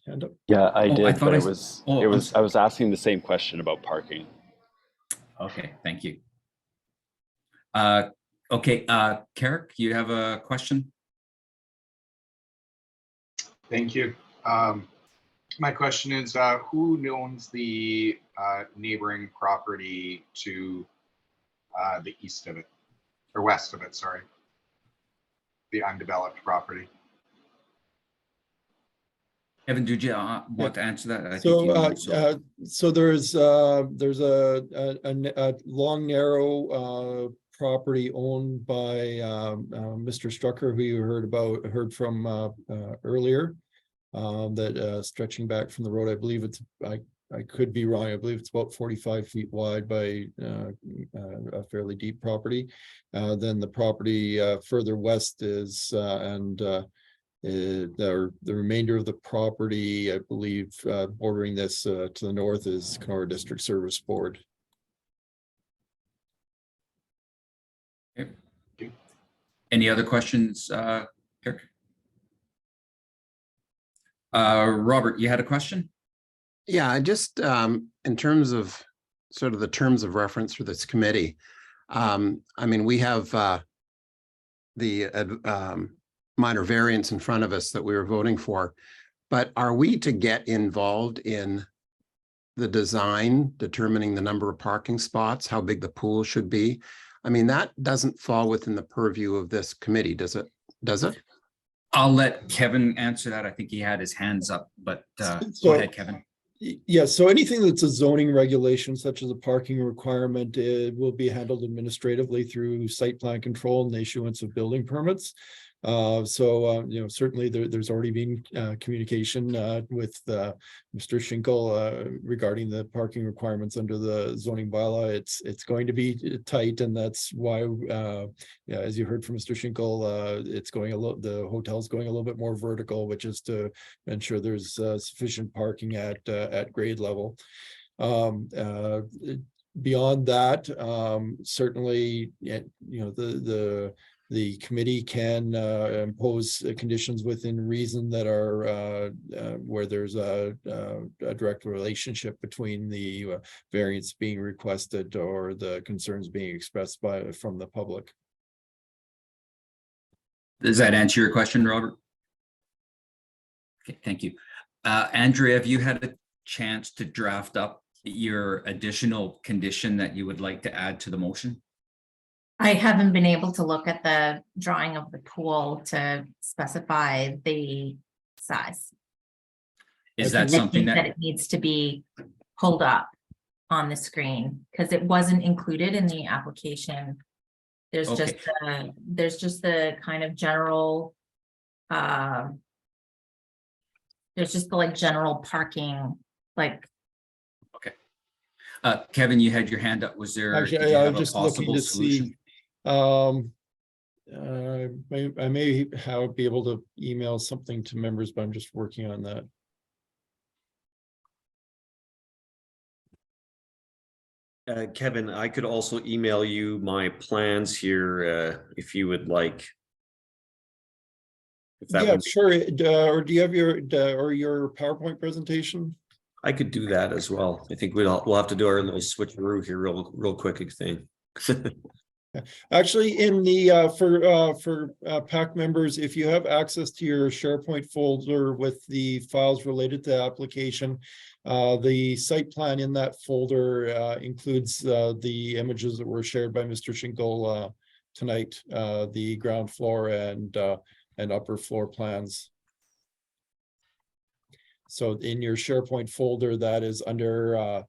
F: hand up.
C: Yeah, I
A: Oh,
C: did,
A: I thought
C: but
A: I
C: it
A: s-
C: was,
A: oh,
C: it
A: I'm
C: was, I
A: sorry.
C: was asking the same question about parking.
A: Okay, thank you. Okay, Carrick, you have a question?
M: Thank you. My question is, who owns the neighboring property to the east of it, or west of it, sorry, the undeveloped property?
A: Kevin, did you want to answer that? I think
F: So,
A: you know, so.
F: so there's a long, narrow property owned by Mr. Strucker, who you heard from earlier. That stretching back from the road, I believe it's, I could be wrong, I believe it's about 45 feet wide by a fairly deep property. Then the property further west is the remainder of the property, I believe, bordering this to the north is Kenora District Service Board.
A: Okay. Any other questions, Eric? Robert, you had a question?
D: Yeah, I just, in terms of sort of the terms of reference for this committee, I mean, we have the minor variance in front of us that we were voting for, but are we to get involved in the design, determining the number of parking spots, how big the pool should be? I mean, that doesn't fall within the purview of this committee, does it? Does it?
A: I'll let Kevin answer that. I think he had his hands up, but go ahead, Kevin.
F: Yeah, so anything that's a zoning regulation, such as a parking requirement, it will be handled administratively through site plan control and the issuance of building permits. You know, certainly there's already been communication with Mr. Schinkel regarding the parking requirements under the zoning bylaw. It's going to be tight, and that's why, yeah, as you heard from Mr. Schinkel, it's going the hotel's going a little bit more vertical, which is to ensure there's sufficient parking at grade level. Beyond that, certainly, you know, the committee can impose conditions within reason that are where there's a direct relationship between the variance being requested or the concerns being expressed from the public.
A: Does that answer your question, Robert? Okay, thank you. Andrea, have you had a chance to draft up your additional condition that you would like to add to the motion?
L: I haven't been able to look at the drawing of the pool to specify the size.
A: Is that
L: I
A: something
L: think
A: that
L: it needs to be pulled up on the screen because it wasn't included in the application. There's
A: Okay.
L: just the kind of general, there's just the like general parking, like.
A: Okay. Kevin, you had your hand up. Was there, did
F: Actually,
A: you
F: I
A: have
F: was
A: a
F: just looking
A: possible
F: to
A: solution?
F: see. I may be able to email something to members, but I'm just working on that.
J: Kevin, I could also email you my plans here if you would like. If that
F: Yeah,
J: would be,
F: sure. Or do you have your PowerPoint presentation?
J: I could do that as well. I think we'll have to do our little switcheroo here real quick thing.
F: Actually, in the for PAC members, if you have access to your SharePoint folder with the files related to the application, the site plan in that folder includes the images that were shared by Mr. Schinkel tonight, the ground floor and upper floor plans. So in your SharePoint folder, that is under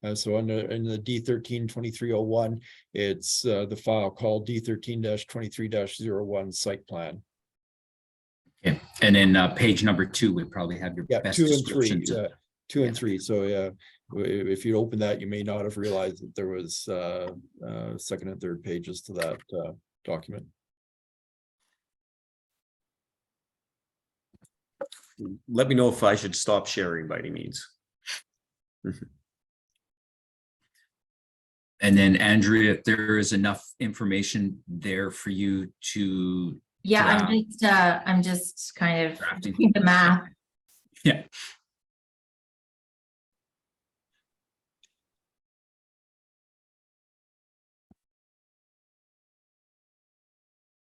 F: in the D13-2301, it's the file called D13-23-01 site plan.
A: Okay. And then page number 2 would probably have your best
F: 2 and 3.
A: description.
F: 2 and 3. So yeah, if you open that, you may not have realized that there was second and third pages to that document.
J: Let me know if I should stop sharing by any means.
A: And then Andrea, if there is enough information there for you to.
L: Yeah, I'm just kind of doing the math.
A: Yeah.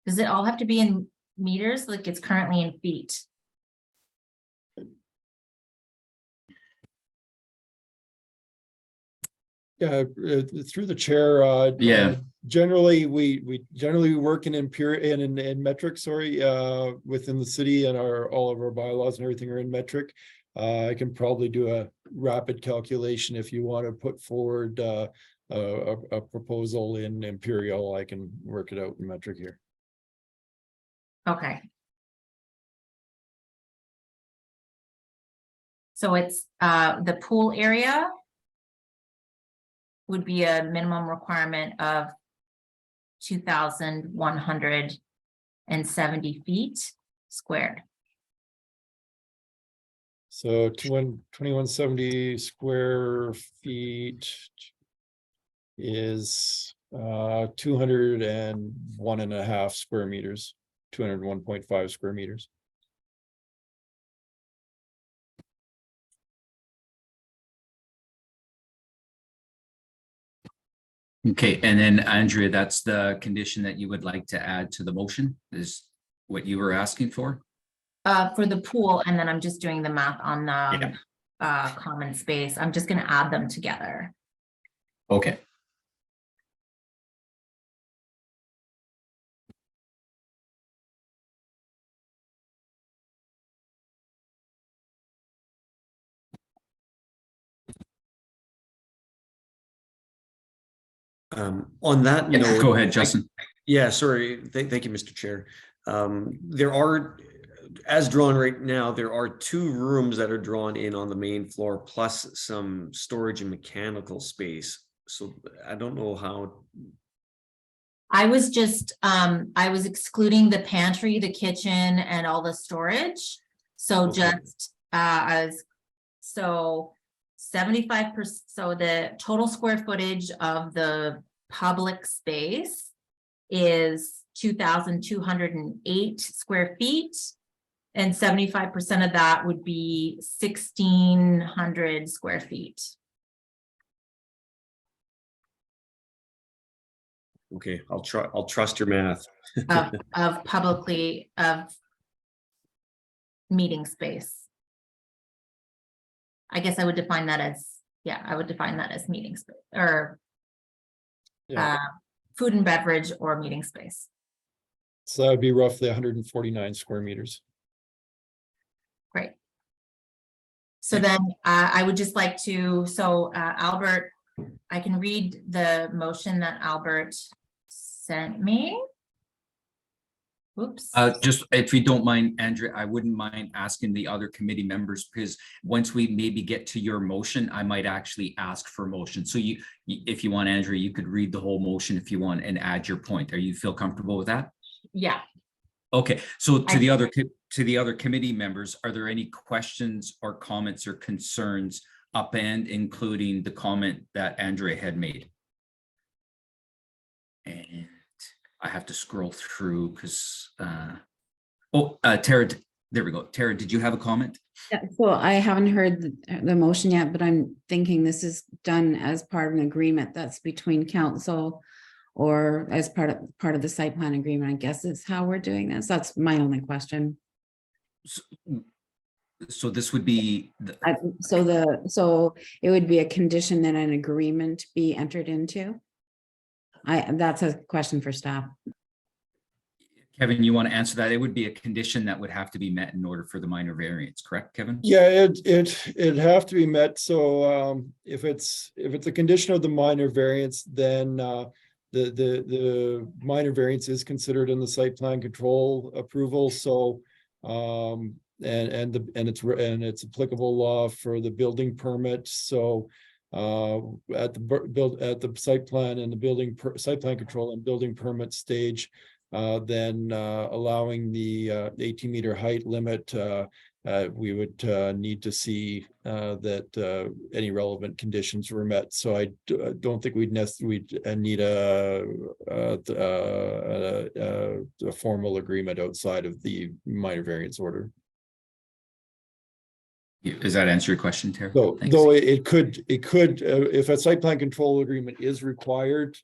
L: Does it all have to be in meters like it's currently in feet?
F: Yeah, through the chair.
A: Yeah.
F: Generally, we generally work in metric. Sorry, within the city, and all of our bylaws and everything are in metric. I can probably do a rapid calculation if you want to put forward a proposal in imperial. I can work it out in metric here.
L: Okay. So it's the pool area would be a minimum requirement of 2,170 feet squared.
F: So 2170 square feet is 201.5 square meters, 201.5 square meters.
A: Okay, and then Andrea, that's the condition that you would like to add to the motion, is what you were asking for?
L: For the pool, and then I'm just doing the math on the common space. I'm just gonna add them together.
A: Okay.
J: On that note,
A: Go ahead, Justin.
J: Yeah, sorry. Thank you, Mr. Chair. There are, as drawn right now, there are 2 rooms that are drawn in on the main floor, plus some storage and mechanical space. So I don't know how.
L: I was just, I was excluding the pantry, the kitchen, and all the storage. So
J: Okay.
L: just, so 75%, so the total square footage of the public space is 2,208 square feet. And 75% of that would be 1,600 square feet.
J: Okay, I'll trust your math.
L: of publicly of meeting space. I guess I would define that as, yeah, I would define that as meeting space or food and beverage or meeting space.
F: So that would be roughly 149 square meters.
L: Great. So then I would just like to, so Albert, I can read the motion that Albert sent me, Oops.
A: Just if you don't mind, Andrea, I wouldn't mind asking the other committee members, because once we maybe get to your motion, I might actually ask for motion. So if you want, Andrea, you could read the whole motion if you want and add your point. Are you feel comfortable with that?
L: Yeah.
A: Okay, so to the other committee members, are there any questions or comments or concerns up and including the comment that Andrea had made? And I have to scroll through because Tara, there we go. Tara, did you have a comment?
G: Yeah, so I haven't heard the motion yet, but I'm thinking this is done as part of an agreement that's between council or as part of the site plan agreement, I guess is how we're doing this. That's my only question.
A: So this would be
G: So it would be a condition that an agreement be entered into. That's a question for staff.
A: Kevin, you want to answer that? It would be a condition that would have to be met in order for the minor variance, correct, Kevin?
F: Yeah, it'd have to be met. So if it's a condition of the minor variance, then the minor variance is considered in the site plan control approval. So it's applicable law for the building permit. So at the site plan and the site plan control and building permit stage, then allowing the 18-meter height limit, we would need to see that any relevant conditions were met. So I don't think we'd need a formal agreement outside of the minor variance order.
A: Does that answer your question, Tara?
F: Though it could if a site plan control agreement is required,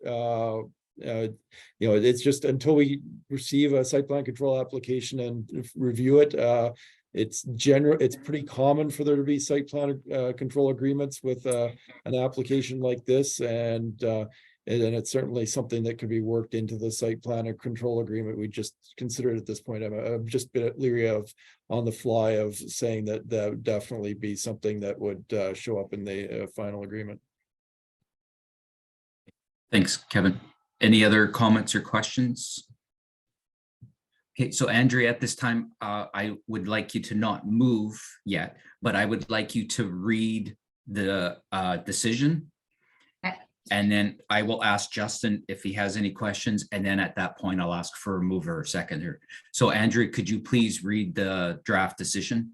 F: it's just until we receive a site plan control application and review it. It's pretty common for there to be site plan control agreements with an application like this, and it's certainly something that could be worked into the site plan and control agreement. We just consider it at this point. I'm just a bit leery of on the fly of saying that would definitely be something that would show up in the final agreement.
A: Thanks, Kevin. Any other comments or questions? Okay, so Andrea, at this time, I would like you to not move yet, but I would like you to read the decision. And then I will ask Justin if he has any questions. And then at that point, I'll ask for a mover or seconder. So Andrea, could you please read the draft decision?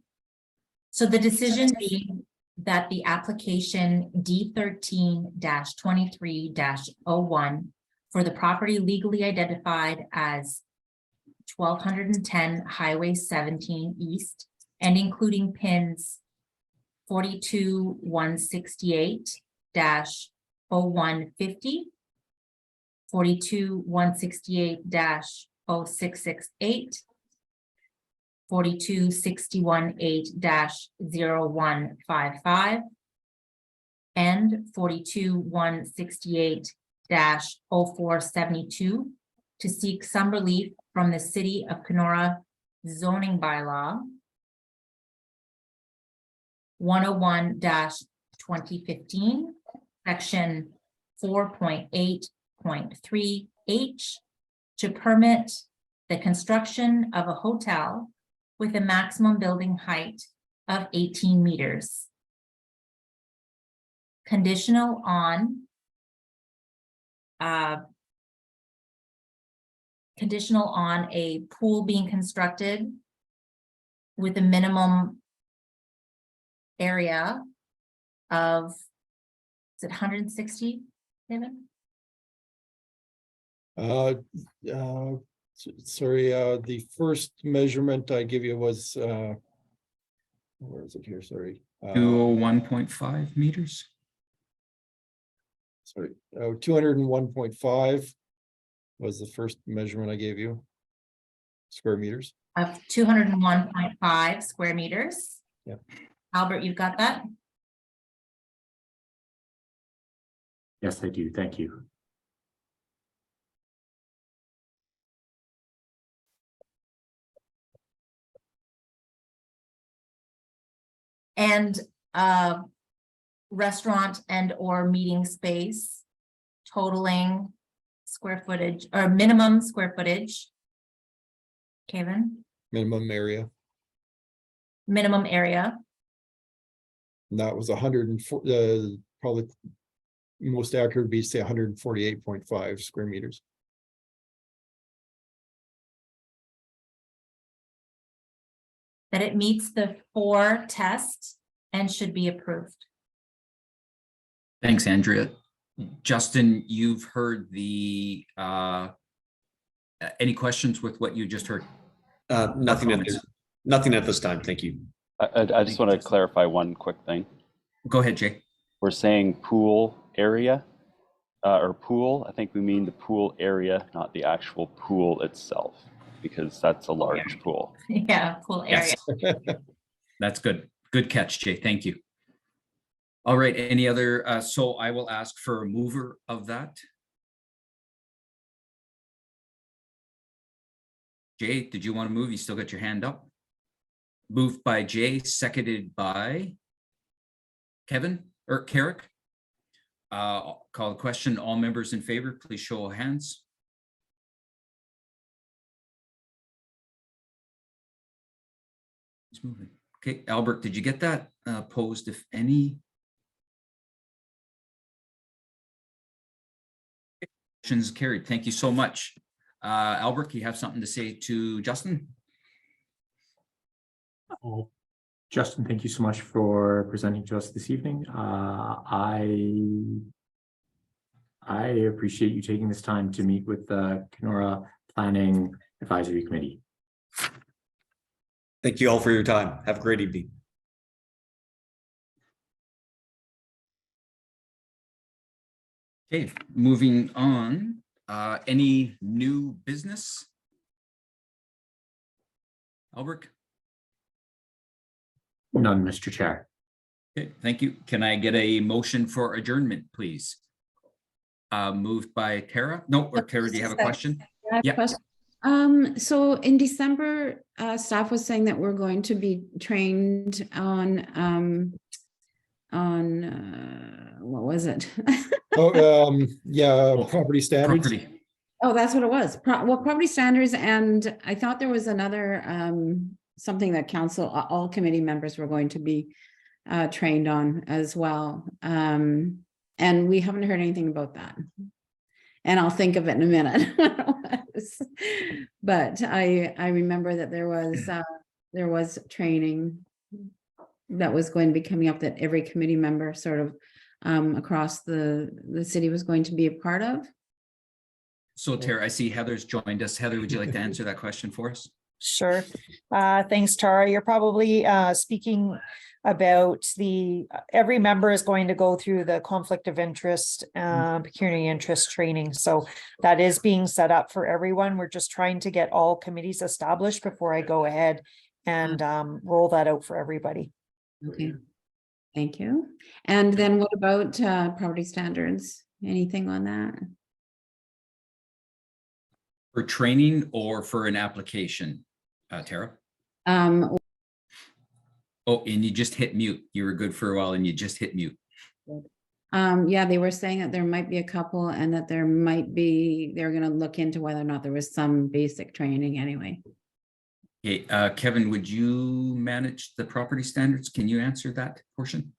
L: So the decision being that the application D13-23-01 for the property legally identified as 1210 Highway 17 East and including pins 42-168-0150, 42-168-0668, 42-618-0155, and 42-168-0472 to seek some relief from the City of Kenora zoning bylaw 101-2015, section 4.8.3H, to permit the construction of a hotel with a maximum building height of 18 meters. Conditional on a pool being constructed with a minimum area of, is it 160, David?
F: Sorry, the first measurement I give you was where is it here? Sorry.
A: 201.5 meters.
F: Sorry, 201.5 was the first measurement I gave you. Square meters.
L: Of 201.5 square meters.
F: Yeah.
L: Albert, you've got that?
B: Yes, I do. Thank you.
L: And restaurant and or meeting space totaling square footage or minimum square footage Kevin,
F: minimum area.
L: minimum area.
F: And that was 104, probably most accurate would be to say 148.5 square meters.
L: That it meets the 4 tests and should be approved.
A: Thanks, Andrea. Justin, you've heard the, any questions with what you just heard?
J: Nothing at
A: comments?
J: this, nothing at this time. Thank you.
C: I just want to clarify one quick thing.
A: Go ahead, Jay.
C: We're saying pool area or pool. I think we mean the pool area, not the actual pool itself, because that's a large pool.
L: Yeah, pool area.
A: Yes. That's good. Good catch, Jay. Thank you. All right, any other, so I will ask for a mover of that. Jay, did you want to move? You still got your hand up? Moved by Jay, seconded by Kevin or Carrick. Call the question. All members in favor, please show of hands. It's moving. Okay, Albert, did you get that? Opposed, if any? Motion's carried. Thank you so much. Albert, you have something to say to Justin?
B: Oh, Justin, thank you so much for presenting to us this evening. I appreciate you taking this time to meet with the Kenora Planning Advisory Committee.
J: Thank you all for your time. Have a great evening.
A: Okay, moving on. Any new business? Albert?
B: None, Mr. Chair.
A: Okay, thank you. Can I get a motion for adjournment, please? Moved by Tara? No, or Tara, do you have a question? Yeah.
G: So in December, staff was saying that we're going to be trained on what was it?
F: Yeah, property standards.
A: Property.
G: Oh, that's what it was. Property standards, and I thought there was another something that council, all committee members were going to be trained on as well. And we haven't heard anything about that. And I'll think of it in a minute. But I remember that there was training that was going to be coming up that every committee member sort of across the city was going to be a part of.
A: So Tara, I see Heather's joined us. Heather, would you like to answer that question for us?
K: Sure. Thanks, Tara. You're probably speaking about every member is going to go through the conflict of interest, pecuniary interest training. So that is being set up for everyone. We're just trying to get all committees established before I go ahead and roll that out for everybody.
G: Okay, thank you. And then what about property standards? Anything on that?
A: For training or for an application, Tara? Oh, and you just hit mute. You were good for a while and you just hit mute.
G: Yeah, they were saying that there might be a couple and that they're going to look into whether or not there was some basic training anyway.
A: Okay, Kevin, would you manage the property standards? Can you answer that portion?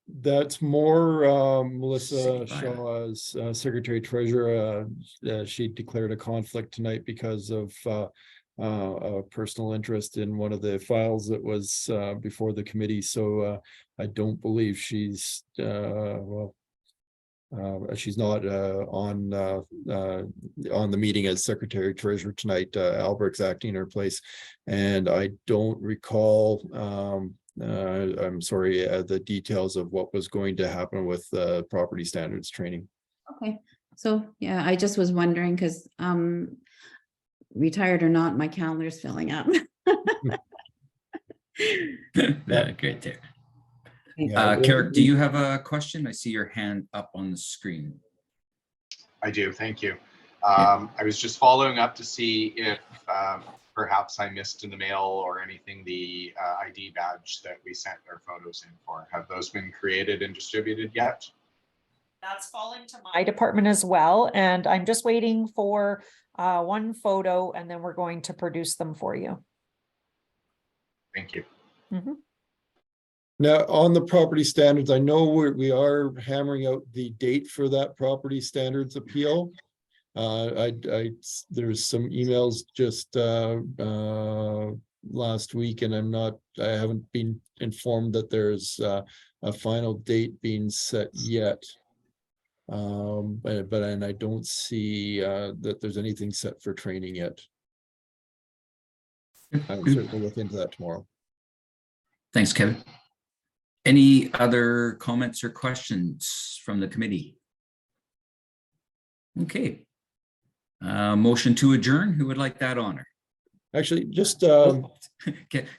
F: That's more Melissa
A: 65.
F: Shaw as Secretary Treasurer. She declared a conflict tonight because of a personal interest in one of the files that was before the committee. So I don't believe she's she's not on the meeting as Secretary Treasurer tonight. Albert's acting in her place, and I don't recall. I'm sorry, the details of what was going to happen with property standards training.
G: Okay, so yeah, I just was wondering because retired or not, my calendar's filling up.
A: Yeah, great there.
F: Yeah,
A: Carrick, do you have a question? I see your hand up on the screen.
M: I do, thank you. I was just following up to see if perhaps I missed in the mail or anything the ID badge that we sent our photos in for. Have those been created and distributed yet?
K: That's falling to my department as well, and I'm just waiting for one photo, and then we're going to produce them for you.
M: Thank you.
K: Mhm.
F: Now, on the property standards, I know we are hammering out the date for that property standards appeal. There's some emails just last week, and I haven't been informed that there's a final date being set yet. And I don't see that there's anything set for training yet. I'll certainly look into that tomorrow.
A: Thanks, Kevin. Any other comments or questions from the committee? Okay. Motion to adjourn. Who would like that honor?
F: Actually, just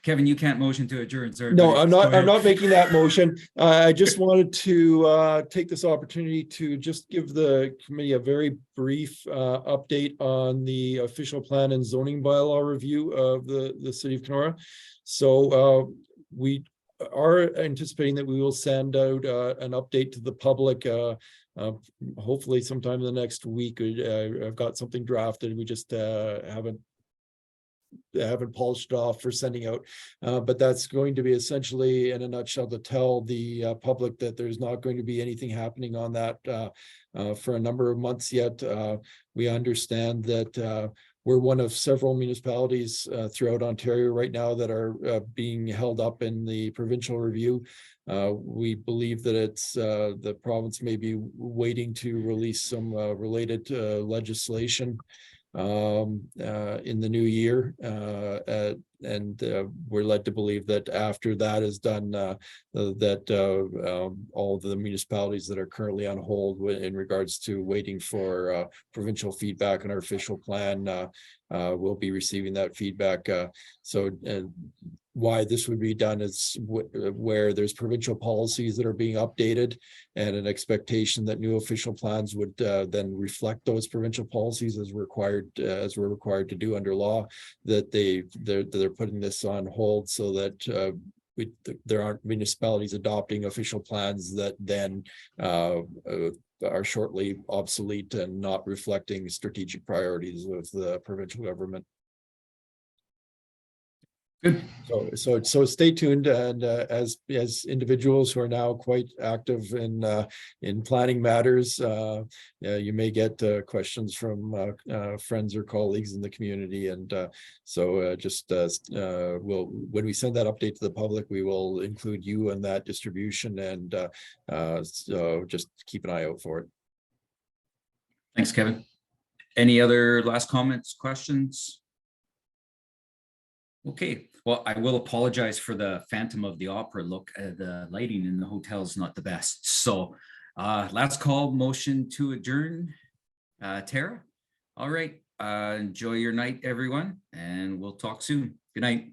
A: Kevin, you can't motion to adjourn, sir.
F: no,
A: but
F: I'm
A: go
F: not. I'm
A: ahead.
F: not making that motion. I just wanted to take this opportunity to just give the committee a very brief update on the official plan and zoning bylaw review of the city of Kenora. So we are anticipating that we will send out an update to the public. Hopefully sometime in the next week. I've got something drafted. We just haven't polished it off for sending out, but that's going to be essentially in a nutshell to tell the public that there's not going to be anything happening on that for a number of months yet. We understand that we're one of several municipalities throughout Ontario right now that are being held up in the provincial review. We believe that it's the province may be waiting to release some related legislation in the new year, and we're led to believe that after that is done, that all of the municipalities that are currently on hold in regards to waiting for provincial feedback on our official plan will be receiving that feedback. So why this would be done is where there's provincial policies that are being updated and an expectation that new official plans would then reflect those provincial policies as required, as we're required to do under law, that they're putting this on hold so that there aren't municipalities adopting official plans that then are shortly obsolete and not reflecting strategic priorities of the provincial government.
A: Good.
F: So stay tuned, and as individuals who are now quite active in planning matters, you may get questions from friends or colleagues in the community, and when we send that update to the public, we will include you in that distribution, and so just keep an eye out for it.
A: Thanks, Kevin. Any other last comments, questions? Okay, well, I will apologize for the Phantom of the Opera look. The lighting in the hotel is not the best. So last call, motion to adjourn. Tara? All right. Enjoy your night, everyone, and we'll talk soon. Good night.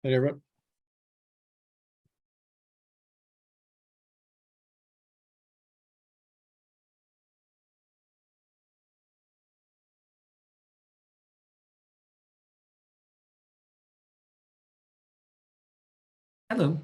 F: Hey, everyone.
A: Hello.